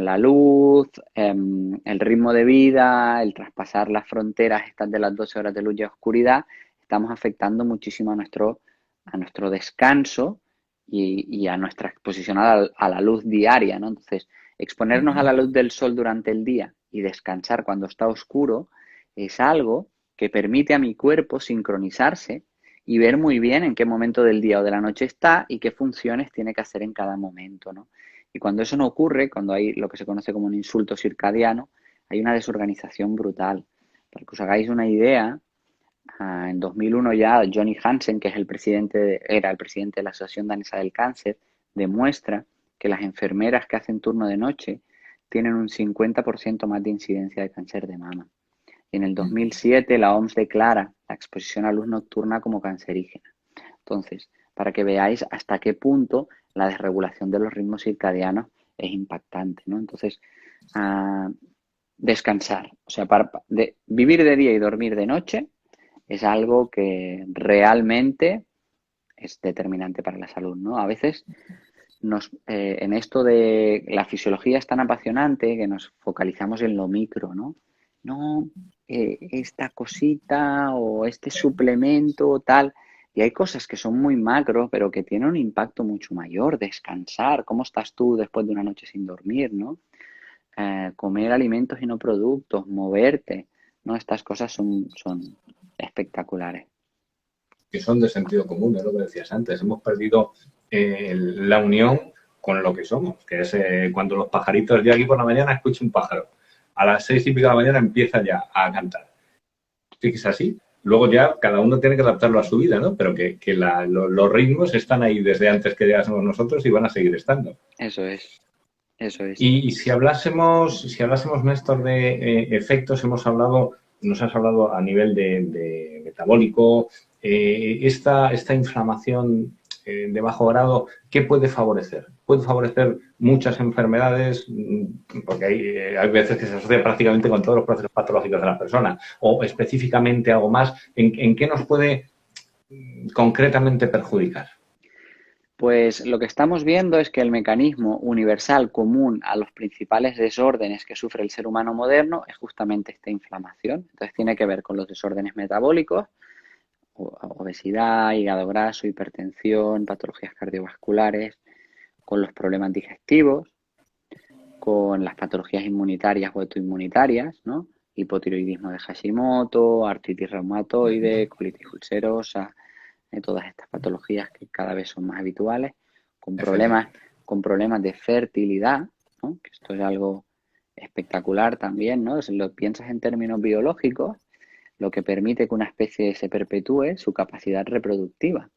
la luz, el ritmo de vida, el traspasar las fronteras estas de las 12 horas de luz y oscuridad, estamos afectando muchísimo a nuestro descanso y a nuestra exposición a la luz diaria, ¿no? Entonces, exponernos a la luz del sol durante el día y descansar cuando está oscuro es algo que permite a mi cuerpo sincronizarse y ver muy bien en qué momento del día o de la noche está y qué funciones tiene que hacer en cada momento, ¿no? Y cuando eso no ocurre, cuando hay lo que se conoce como un insulto circadiano, hay una desorganización brutal. Para que os hagáis una idea, en 2001 ya Johnny Hansen, que es era el presidente de la Asociación Danesa del Cáncer, demuestra que las enfermeras que hacen turno de noche tienen un 50% más de incidencia de cáncer de mama. Y en el 2007 la OMS declara la exposición a luz nocturna como cancerígena. Entonces, para que veáis hasta qué punto la desregulación de los ritmos circadianos es impactante, ¿no? Entonces, descansar, o sea, vivir de día y dormir de noche es algo que realmente es determinante para la salud, ¿no? A veces en esto de la fisiología es tan apasionante que nos focalizamos en lo micro, ¿no? No, esta cosita o este suplemento o tal. Y hay cosas que son muy macro, pero que tienen un impacto mucho mayor. Descansar, ¿cómo estás tú después de una noche sin dormir, ¿no? Comer alimentos y no productos, moverte, ¿no? Estas cosas son espectaculares. Que son de sentido común, es lo que decías antes. Hemos perdido la unión con lo que somos, que es cuando los pajaritos, yo aquí por la mañana escucho un pájaro, a las 6:30 de la mañana empieza ya a cantar. Sí que es así. Luego ya cada uno tiene que adaptarlo a su vida, ¿no? Pero que los ritmos están ahí desde antes que llegásemos nosotros y van a seguir estando. Eso es. Y si hablásemos, Néstor, de efectos, nos has hablado a nivel de metabólico, esta inflamación de bajo grado, ¿qué puede favorecer? Puede favorecer muchas enfermedades, porque hay veces que se asocia prácticamente con todos los procesos patológicos de la persona, o específicamente algo más. ¿En qué nos puede concretamente perjudicar? Pues lo que estamos viendo es que el mecanismo universal común a los principales desórdenes que sufre el ser humano moderno es justamente esta inflamación. Entonces tiene que ver con los desórdenes metabólicos, obesidad, hígado graso, hipertensión, patologías cardiovasculares, con los problemas digestivos, con las patologías inmunitarias o autoinmunitarias, ¿no? Hipotiroidismo de Hashimoto, artritis reumatoide, colitis ulcerosa, todas estas patologías que cada vez son más habituales, con problemas de fertilidad, ¿no? Que esto es algo espectacular también, ¿no? Si lo piensas en términos biológicos, lo que permite que una especie se perpetúe su capacidad reproductiva.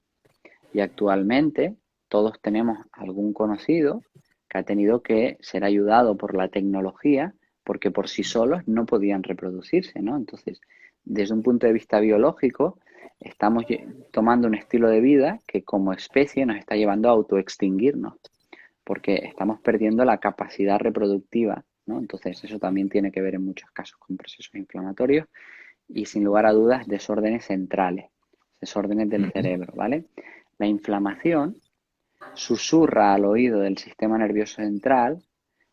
Y actualmente todos tenemos algún conocido que ha tenido que ser ayudado por la tecnología porque por sí solos no podían reproducirse, ¿no? Entonces, desde un punto de vista biológico, estamos tomando un estilo de vida que como especie nos está llevando a autoextinguirnos porque estamos perdiendo la capacidad reproductiva, ¿no? Entonces, eso también tiene que ver en muchos casos con procesos inflamatorios y sin lugar a dudas desórdenes centrales, desórdenes del cerebro, ¿vale? La inflamación susurra al oído del sistema nervioso central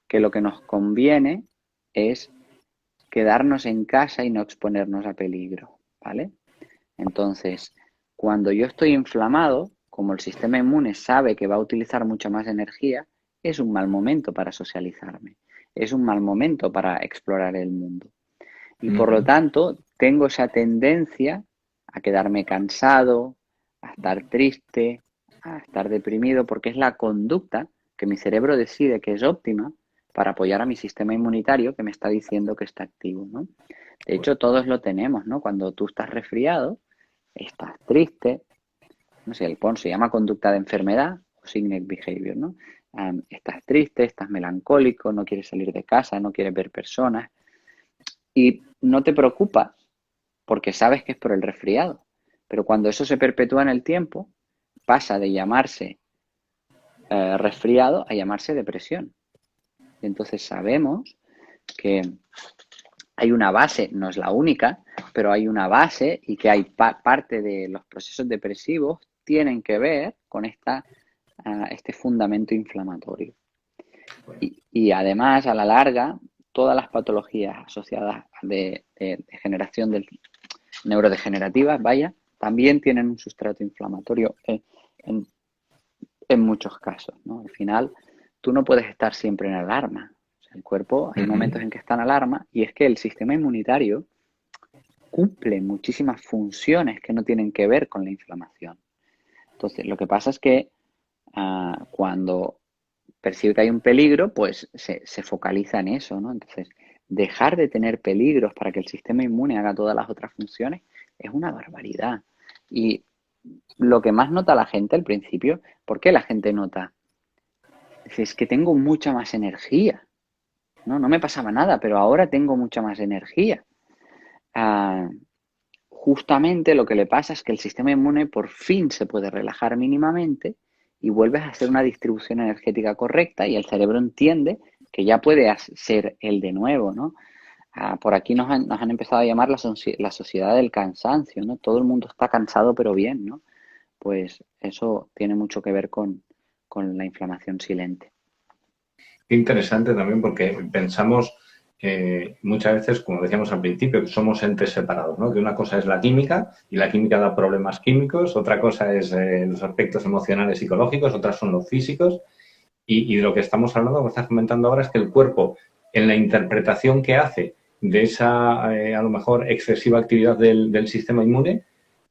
que lo que nos conviene es quedarnos en casa y no exponernos a peligro, ¿vale? Entonces, cuando yo estoy inflamado, como el sistema inmune sabe que va a utilizar mucha más energía, es un mal momento para socializarme, es un mal momento para explorar el mundo. Y por lo tanto, tengo esa tendencia a quedarme cansado, a estar triste, a estar deprimido, porque es la conducta que mi cerebro decide que es óptima para apoyar a mi sistema inmunitario que me está diciendo que está activo, ¿no? De hecho, todos lo tenemos, ¿no? Cuando tú estás resfriado, estás triste, no sé, el PON se llama conducta de enfermedad o sickness behavior, ¿no? Estás triste, estás melancólico, no quieres salir de casa, no quieres ver personas. y no te preocupa porque sabes que es por el resfriado. Pero cuando eso se perpetúa en el tiempo, pasa de llamarse resfriado a llamarse depresión. Y entonces sabemos que hay una base, no es la única, pero hay una base y que hay parte de los procesos depresivos tienen que ver con este fundamento inflamatorio. Y además, a la larga, todas las patologías asociadas de generación neurodegenerativas, vaya, también tienen un sustrato inflamatorio en muchos casos, ¿no? Al final, tú no puedes estar siempre en alarma. O sea, el cuerpo, hay momentos en que está en alarma y es que el sistema inmunitario cumple muchísimas funciones que no tienen que ver con la inflamación. Entonces, lo que pasa es que cuando percibe que hay un peligro, pues se focaliza en eso, ¿no? Entonces, dejar de tener peligros para que el sistema inmune haga todas las otras funciones es una barbaridad. Y lo que más nota la gente al principio, ¿por qué la gente nota? Es que tengo mucha más energía. No me pasaba nada, pero ahora tengo mucha más energía. Justamente lo que le pasa es que el sistema inmune por fin se puede relajar mínimamente y vuelves a hacer una distribución energética correcta y el cerebro entiende que ya puede ser él de nuevo, ¿no? Por aquí nos han empezado a llamar la sociedad del cansancio, ¿no? Todo el mundo está cansado pero bien, ¿no? Pues eso tiene mucho que ver con la inflamación silente. Interesante también porque pensamos muchas veces, como decíamos al principio, que somos entes separados, ¿no? Que una cosa es la química y la química da problemas químicos, otra cosa es los aspectos emocionales psicológicos, otras son los físicos y de lo que estamos hablando, como estás comentando ahora, es que el cuerpo, en la interpretación que hace de esa, a lo mejor, excesiva actividad del sistema inmune,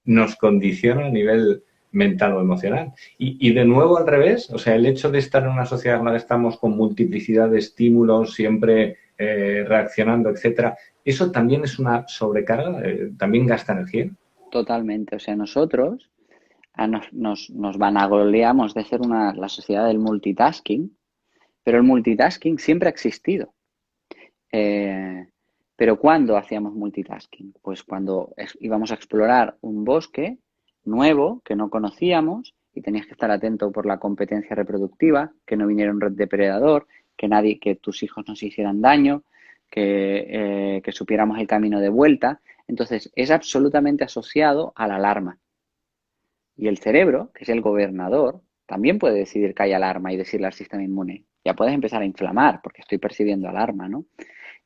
nos condiciona a nivel mental o emocional. Y de nuevo al revés, o sea, el hecho de estar en una sociedad en la que estamos con multiplicidad de estímulos, siempre reaccionando, etcétera, ¿eso también es una sobrecarga? ¿También gasta energía? Totalmente. O sea, nosotros nos vanagloriamos de ser la sociedad del multitasking, pero el multitasking siempre ha existido. Pero ¿cuándo hacíamos multitasking? Pues cuando íbamos a explorar un bosque nuevo que no conocíamos y tenías que estar atento por la competencia reproductiva, que no viniera un depredador, que tus hijos no se hicieran daño, que supiéramos el camino de vuelta. Entonces, es absolutamente asociado a la alarma. Y el cerebro, que es el gobernador, también puede decidir que hay alarma y decirle al sistema inmune, ya puedes empezar a inflamar porque estoy percibiendo alarma, ¿no?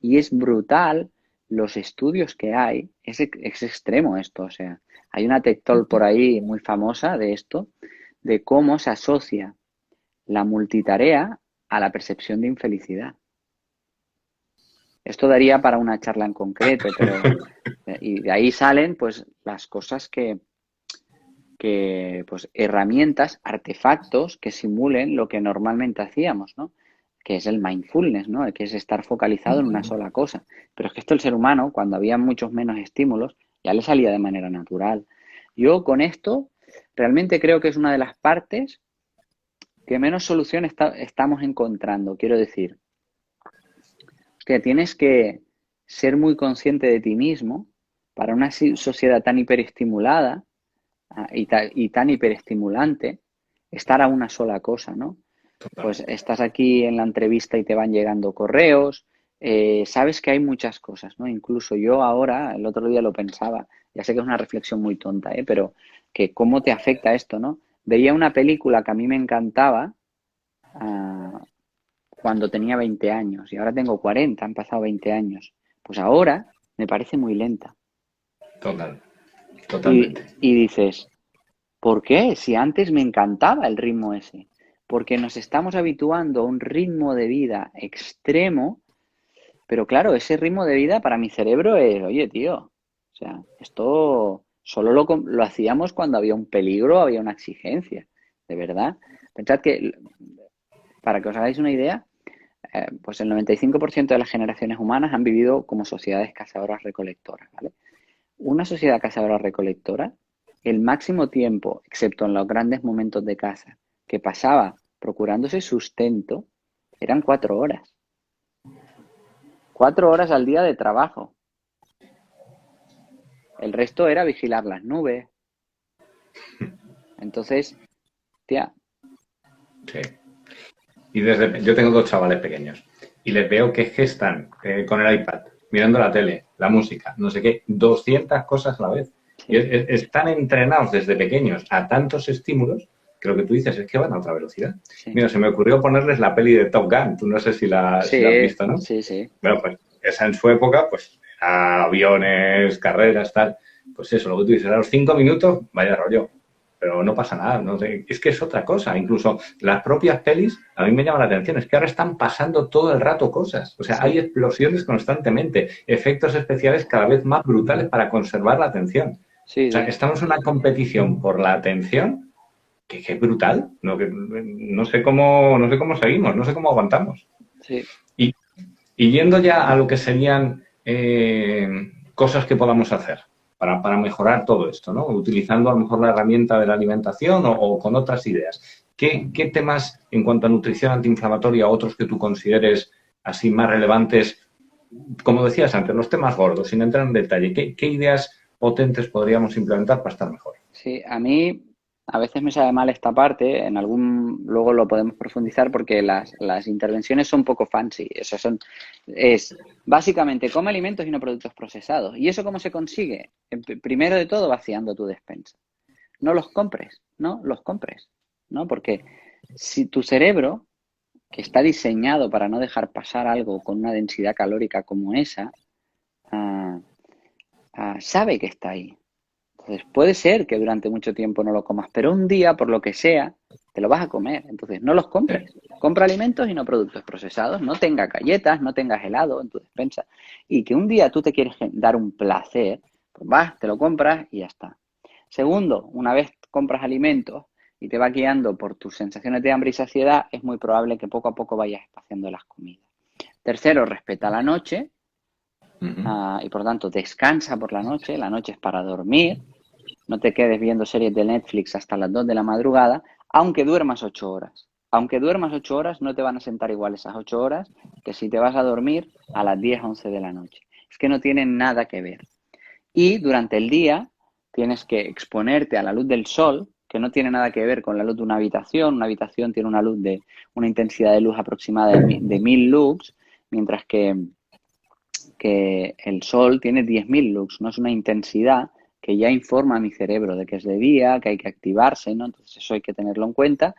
Y es brutal los estudios que hay, es extremo esto, o sea, hay una TED Talk por ahí muy famosa de esto, de cómo se asocia la multitarea a la percepción de infelicidad. Esto daría para una charla en concreto, pero y de ahí salen pues las cosas pues herramientas, artefactos que simulen lo que normalmente hacíamos, ¿no? Que es el mindfulness, ¿no? Que es estar focalizado en una sola cosa. Pero es que esto el ser humano, cuando había muchos menos estímulos, ya le salía de manera natural. Yo con esto realmente creo que es una de las partes que menos solución estamos encontrando. Quiero decir, que tienes que ser muy consciente de ti mismo para una sociedad tan hiperestimulada y tan hiperestimulante, estar a una sola cosa, ¿no? Pues estás aquí en la entrevista y te van llegando correos, sabes que hay muchas cosas, ¿no? Incluso yo ahora, el otro día lo pensaba, ya sé que es una reflexión muy tonta, pero que cómo te afecta esto, ¿no? Veía una película que a mí me encantaba cuando tenía 20 años y ahora tengo 40, han pasado 20 años. Pues ahora me parece muy lenta. Total, Y, totalmente. y dices, ¿por qué? Si antes me encantaba el ritmo ese. Porque nos estamos habituando a un ritmo de vida extremo, pero claro, ese ritmo de vida para mi cerebro es, oye, tío, o sea, esto solo lo hacíamos cuando había un peligro, había una exigencia, de verdad. Pensad que, para que os hagáis una idea, pues el 95% de las generaciones humanas han vivido como sociedades cazadoras-recolectoras, ¿vale? Una sociedad cazadora-recolectora, el máximo tiempo, excepto en los grandes momentos de caza, que pasaba procurándose sustento, eran 4 horas. 4 horas al día de trabajo. El resto era vigilar las nubes. Entonces, tía, Sí. Y yo tengo dos chavales pequeños y les veo que es que están con el iPad, mirando la tele, la música, no sé qué, 200 cosas a la vez. Y sí, están entrenados desde pequeños a tantos estímulos que lo que tú dices es que van a otra velocidad. sí, Mira, se me ocurrió ponerles la peli de Top Gun, tú no sé si la has sí, visto, ¿no? sí, sí, Bueno, pues esa en su época, pues era aviones, carreras, tal. Pues eso, lo que tú dices, a los 5 minutos, vaya rollo. Pero no pasa nada, no sé. Es que es otra cosa. Incluso las propias pelis, a mí me llama la atención, es que ahora están pasando todo el rato cosas. O sea, hay sí, explosiones constantemente, efectos especiales cada vez más brutales para conservar la atención. sí, O sea, sí, estamos en una competición por la atención que es brutal. No sé cómo seguimos, no sé cómo aguantamos. sí. Y y yendo ya a lo que serían cosas que podamos hacer para mejorar todo esto, ¿no? Utilizando a lo mejor la herramienta de la alimentación o con otras ideas. ¿Qué temas en cuanto a nutrición antiinflamatoria, otros que tú consideres así más relevantes, como decías antes, los temas gordos, sin entrar en detalle, qué ideas potentes podríamos implementar para estar mejor? Sí, a mí a veces me sabe mal esta parte, luego lo podemos profundizar porque las intervenciones son un poco fancy. Es básicamente come alimentos y no productos procesados. ¿Y eso cómo se consigue? Primero de todo, vaciando tu despensa. No los compres, no los compres, ¿no? Porque si tu cerebro, que está diseñado para no dejar pasar algo con una densidad calórica como esa, ah, sabe que está ahí. Entonces, puede ser que durante mucho tiempo no lo comas, pero un día, por lo que sea, te lo vas a comer. Entonces, no los compres. Compra alimentos y no productos procesados. No tengas galletas, no tengas helado en tu despensa. Y que un día tú te quieres dar un placer, pues vas, te lo compras y ya está. Segundo, una vez compras alimentos y te va guiando por tus sensaciones de hambre y saciedad, es muy probable que poco a poco vayas espaciando las comidas. Tercero, respeta la noche y por tanto descansa por la noche. La noche es para dormir. No te quedes viendo series de Netflix hasta las 2 de la madrugada, aunque duermas 8 horas. Aunque duermas 8 horas, no te van a sentar igual esas 8 horas que si te vas a dormir a las 10, 11 de la noche. Es que no tienen nada que ver. Y durante el día tienes que exponerte a la luz del sol, que no tiene nada que ver con la luz de una habitación. Una habitación tiene una intensidad de luz aproximada de 1000 lux, mientras que el sol tiene 10.000 lux, no es una intensidad que ya informa a mi cerebro de que es de día, que hay que activarse, ¿no? Entonces eso hay que tenerlo en cuenta.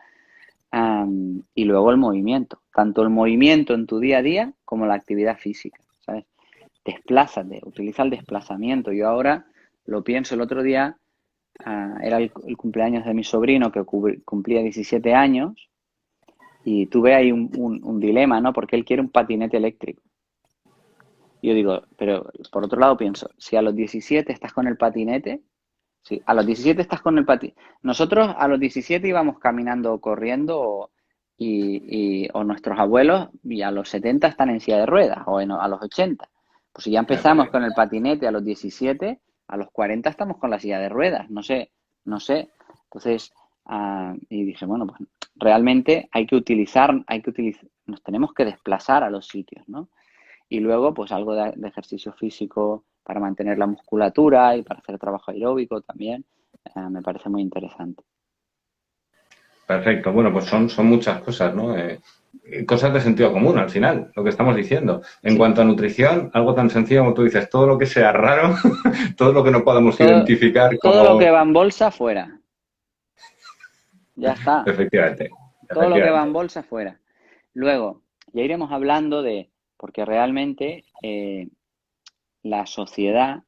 Y luego el movimiento, tanto el movimiento en tu día a día como la actividad física, ¿sabes? Desplázate, utiliza el desplazamiento. Yo ahora lo pienso, el otro día era el cumpleaños de mi sobrino que cumplía 17 años y tuve ahí un dilema, ¿no? Porque él quiere un patinete eléctrico. Y yo digo, pero por otro lado pienso, si a los 17 estás con el patinete, sí, a los 17 estás con el patinete. Nosotros a los 17 íbamos caminando o corriendo o nuestros abuelos y a los 70 están en silla de ruedas a los 80. Pues si ya empezamos con el patinete a los 17, a los 40 estamos con la silla de ruedas. No sé, no sé. Entonces, y dije, bueno, pues realmente nos tenemos que desplazar a los sitios, ¿no? Y luego, pues algo de ejercicio físico para mantener la musculatura y para hacer trabajo aeróbico también, me parece muy interesante. Perfecto. Bueno, pues son muchas cosas, ¿no? Cosas de sentido común al final, lo que estamos diciendo. En Sí, cuanto a nutrición, algo tan sencillo como tú dices, todo lo que sea raro, todo lo que no podamos todo, identificar todo lo que como... va en bolsa fuera, ya está. Efectivamente, Todo lo que va en efectivamente. bolsa fuera. Luego, ya iremos hablando porque realmente la sociedad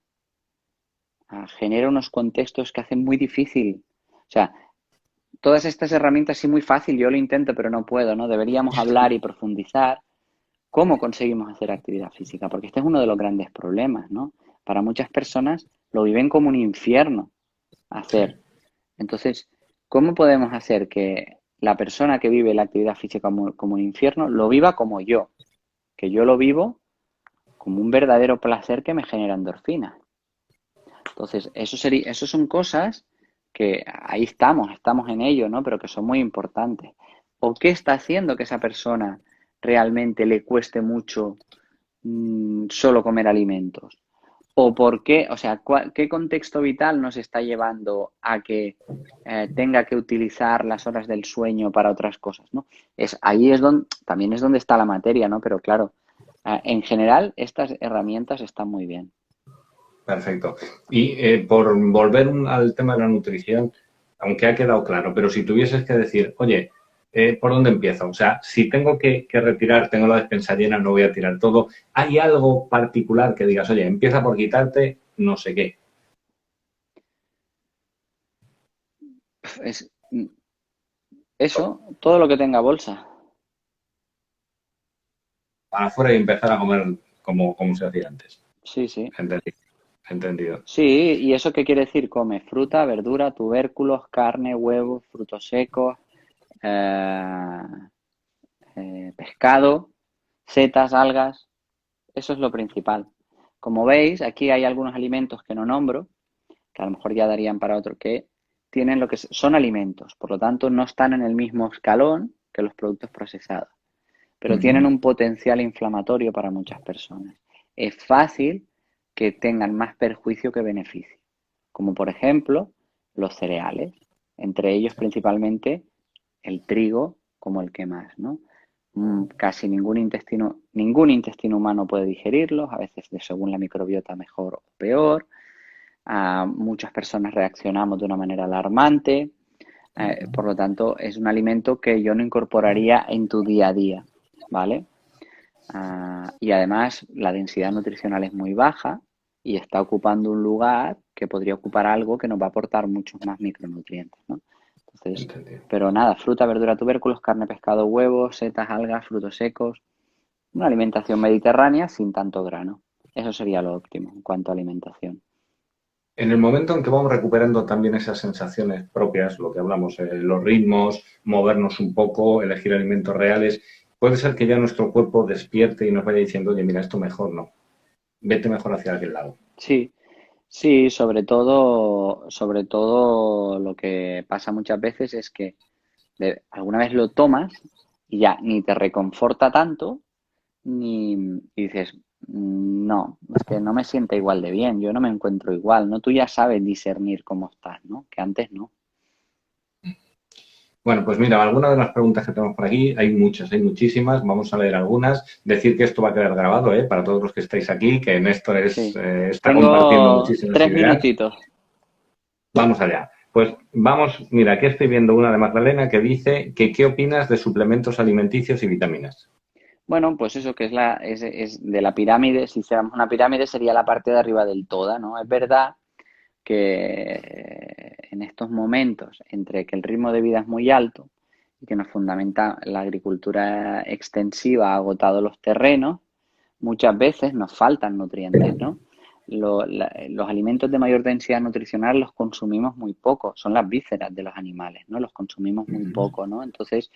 genera unos contextos que hacen muy difícil. O sea, todas estas herramientas sí muy fácil, yo lo intento, pero no puedo, ¿no? Deberíamos hablar y profundizar cómo conseguimos hacer actividad física, porque este es uno de los grandes problemas, ¿no? Para muchas personas lo viven como un infierno Sí. hacer. Entonces, ¿cómo podemos hacer que la persona que vive la actividad física como un infierno lo viva como yo? Que yo lo vivo como un verdadero placer que me genera endorfinas. Entonces, eso son cosas que ahí estamos en ello, ¿no? Pero que son muy importantes. ¿O qué está haciendo que esa persona realmente le cueste mucho solo comer alimentos? o por qué, o sea, qué contexto vital nos está llevando a que tenga que utilizar las horas del sueño para otras cosas, ¿no? Ahí es donde, también es donde está la materia, ¿no? Pero claro, en general estas herramientas están muy bien. Perfecto. Y por volver al tema de la nutrición, aunque ha quedado claro, pero si tuvieses que decir, oye, ¿por dónde empiezo? O sea, si tengo que retirar, tengo la despensa llena, no voy a tirar todo. ¿Hay algo particular que digas, oye, empieza por quitarte no sé qué? Es, eso, todo lo que tenga bolsa. Para afuera y empezar a comer como se hacía antes. Sí, sí. Entendido. Entendido. Sí, ¿y eso qué quiere decir? Come fruta, verdura, tubérculos, carne, huevos, frutos secos, eh, pescado, setas, algas. Eso es lo principal. Como veis, aquí hay algunos alimentos que no nombro, que a lo mejor ya darían para otro, que tienen lo que son alimentos, por lo tanto no están en el mismo escalón que los productos procesados, pero tienen un potencial inflamatorio para muchas personas. Es fácil que tengan más perjuicio que beneficio, como por ejemplo los cereales, entre ellos principalmente el trigo como el que más, ¿no? Casi ningún intestino humano puede digerirlos, a veces según la microbiota mejor o peor. Muchas personas reaccionamos de una manera alarmante, por lo tanto es un alimento que yo no incorporaría en tu día a día, ¿vale? Y además la densidad nutricional es muy baja y está ocupando un lugar que podría ocupar algo que nos va a aportar muchos más micronutrientes, ¿no? Entonces, Entendido. pero nada, fruta, verdura, tubérculos, carne, pescado, huevos, setas, algas, frutos secos, una alimentación mediterránea sin tanto grano. Eso sería lo óptimo en cuanto a alimentación. En el momento en que vamos recuperando también esas sensaciones propias, lo que hablamos, los ritmos, movernos un poco, elegir alimentos reales, puede ser que ya nuestro cuerpo despierte y nos vaya diciendo, oye, mira, esto mejor no, vete mejor hacia aquel lado. Sí, sí, sobre todo lo que pasa muchas veces es que alguna vez lo tomas y ya ni te reconforta tanto, y dices, no, es que no me siento igual de bien, yo no me encuentro igual, ¿no? Tú ya sabes discernir cómo estás, ¿no? Que antes no. Bueno, pues mira, algunas de las preguntas que tenemos por aquí, hay muchas, hay muchísimas, vamos a leer algunas. Decir que esto va a quedar grabado, para todos los que estáis aquí, que Néstor Sí. está compartiendo Tengo muchísimas 3 ideas. minutitos. Vamos allá. Pues vamos, mira, aquí estoy viendo una de Magdalena que dice que qué opinas de suplementos alimenticios y vitaminas. Bueno, pues eso que es de la pirámide, si hiciéramos una pirámide sería la parte de arriba del todo, ¿no? Es verdad que en estos momentos, entre que el ritmo de vida es muy alto y que nos fundamenta la agricultura extensiva, ha agotado los terrenos, muchas veces nos faltan nutrientes, ¿no? Los alimentos de mayor densidad nutricional los consumimos muy poco, son las vísceras de los animales, ¿no? Los consumimos muy poco, ¿no? Entonces,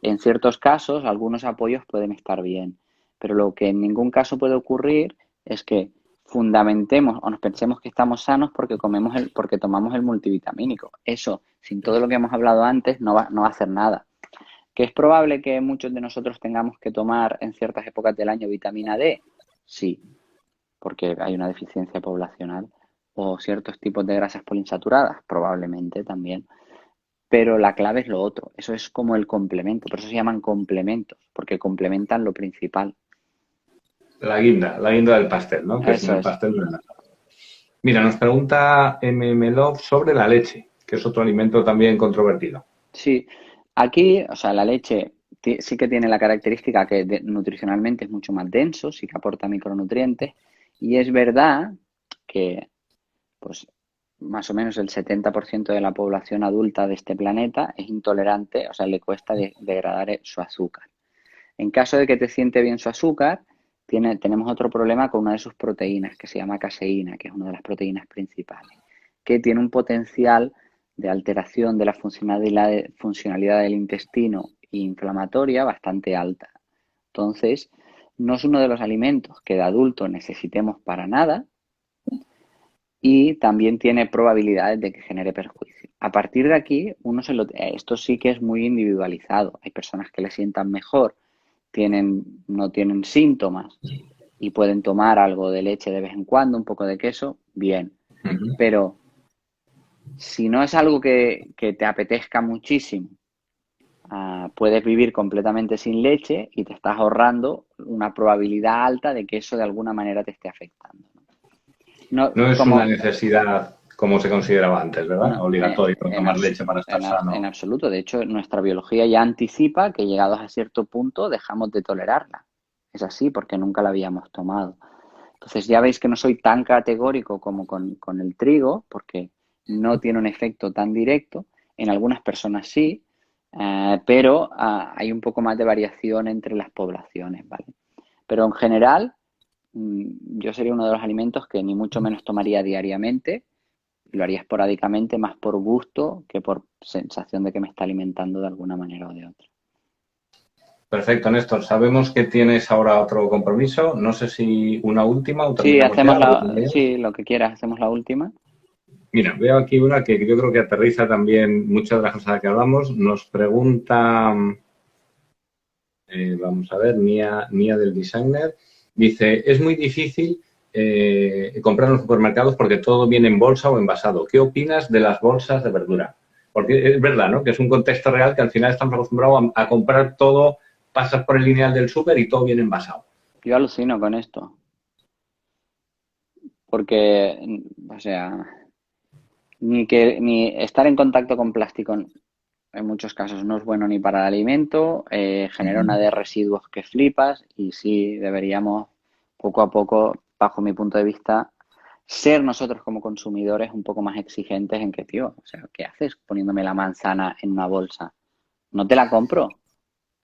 en ciertos casos, algunos apoyos pueden estar bien, pero lo que en ningún caso puede ocurrir es que fundamentemos o nos pensemos que estamos sanos porque porque tomamos el multivitamínico. Eso, sin todo lo que hemos hablado antes, no va a hacer nada. ¿Que es probable que muchos de nosotros tengamos que tomar en ciertas épocas del año vitamina D? Sí, porque hay una deficiencia poblacional. ¿O ciertos tipos de grasas poliinsaturadas? Probablemente también. Pero la clave es lo otro. Eso es como el complemento. Por eso se llaman complementos, porque complementan lo principal. La guinda del pastel, ¿no? Que sin Eso el es. pastel no es nada. Mira, nos pregunta Love sobre la leche, que es otro alimento también controvertido. Sí, aquí, o sea, la leche sí que tiene la característica que nutricionalmente es mucho más denso, sí que aporta micronutrientes, y es verdad que, pues, más o menos el 70% de la población adulta de este planeta es intolerante, o sea, le cuesta degradar su azúcar. En caso de que te siente bien su azúcar, tenemos otro problema con una de sus proteínas, que se llama caseína, que es una de las proteínas principales, que tiene un potencial de alteración de la funcionalidad del intestino e inflamatoria bastante alta. Entonces, no es uno de los alimentos que de adulto necesitemos para nada y también tiene probabilidades de que genere perjuicio. A partir de aquí, esto sí que es muy individualizado. Hay personas que le sientan mejor, no tienen síntomas y pueden tomar algo de leche de vez en cuando, un poco de queso, bien. Pero si no es algo que te apetezca muchísimo, puedes vivir completamente sin leche y te estás ahorrando una probabilidad alta de que eso de alguna manera te esté afectando. No es una necesidad como se consideraba antes, ¿verdad? No, Obligatorio tomar leche para estar sano. En absoluto. De hecho, nuestra biología ya anticipa que llegados a cierto punto dejamos de tolerarla. Es así porque nunca la habíamos tomado. Entonces ya veis que no soy tan categórico como con el trigo, porque no tiene un efecto tan directo. En algunas personas sí, pero hay un poco más de variación entre las poblaciones, ¿vale? Pero en general, yo sería uno de los alimentos que ni mucho menos tomaría diariamente. Lo haría esporádicamente, más por gusto que por sensación de que me está alimentando de alguna manera o de otra. Perfecto, Néstor. Sabemos que tienes ahora otro compromiso. No sé si una última o Sí, terminamos sí, lo que quieras, hacemos la última. Mira, veo aquí una que yo creo que aterriza también muchas de las cosas de las que hablamos. Nos pregunta, vamos a ver, Nia del Designer. Dice, es muy difícil comprar en los supermercados porque todo viene en bolsa o envasado. ¿Qué opinas de las bolsas de verdura? Porque es verdad, ¿no? Que es un contexto real que al final estamos acostumbrados a comprar todo, pasas por el lineal del súper y todo viene envasado. Yo alucino con esto. Porque, o sea, ni estar en contacto con plástico en muchos casos no es bueno ni para el alimento, genera una de residuos que flipas y sí deberíamos poco a poco, bajo mi punto de vista, ser nosotros como consumidores un poco más exigentes en que, tío, o sea, ¿qué haces poniéndome la manzana en una bolsa? No te la compro,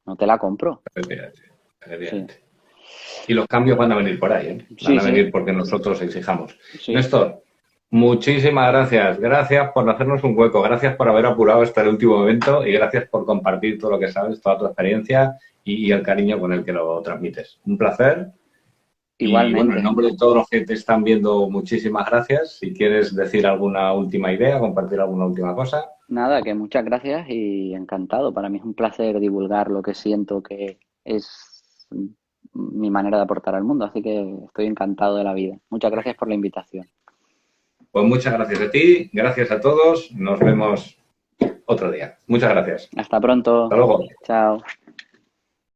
no te la compro. Evidente. Sí. Y los cambios van a venir por ahí, ¿eh? Van a venir porque nosotros exijamos. Sí. Néstor, muchísimas gracias. Gracias por hacernos un hueco. Gracias por haber apurado hasta el último momento y gracias por compartir todo lo que sabes, toda tu experiencia y el cariño con el que lo transmites. Un placer. Igualmente. Y bueno, en nombre de todos los que te están viendo, muchísimas gracias. Si quieres decir alguna última idea, compartir alguna última cosa. Nada, que muchas gracias y encantado. Para mí es un placer divulgar lo que siento que es mi manera de aportar al mundo, así que estoy encantado de la vida. Muchas gracias por la invitación. Pues muchas gracias a ti, gracias a todos. Nos vemos otro día. Muchas gracias. Hasta pronto. Hasta luego. Chao.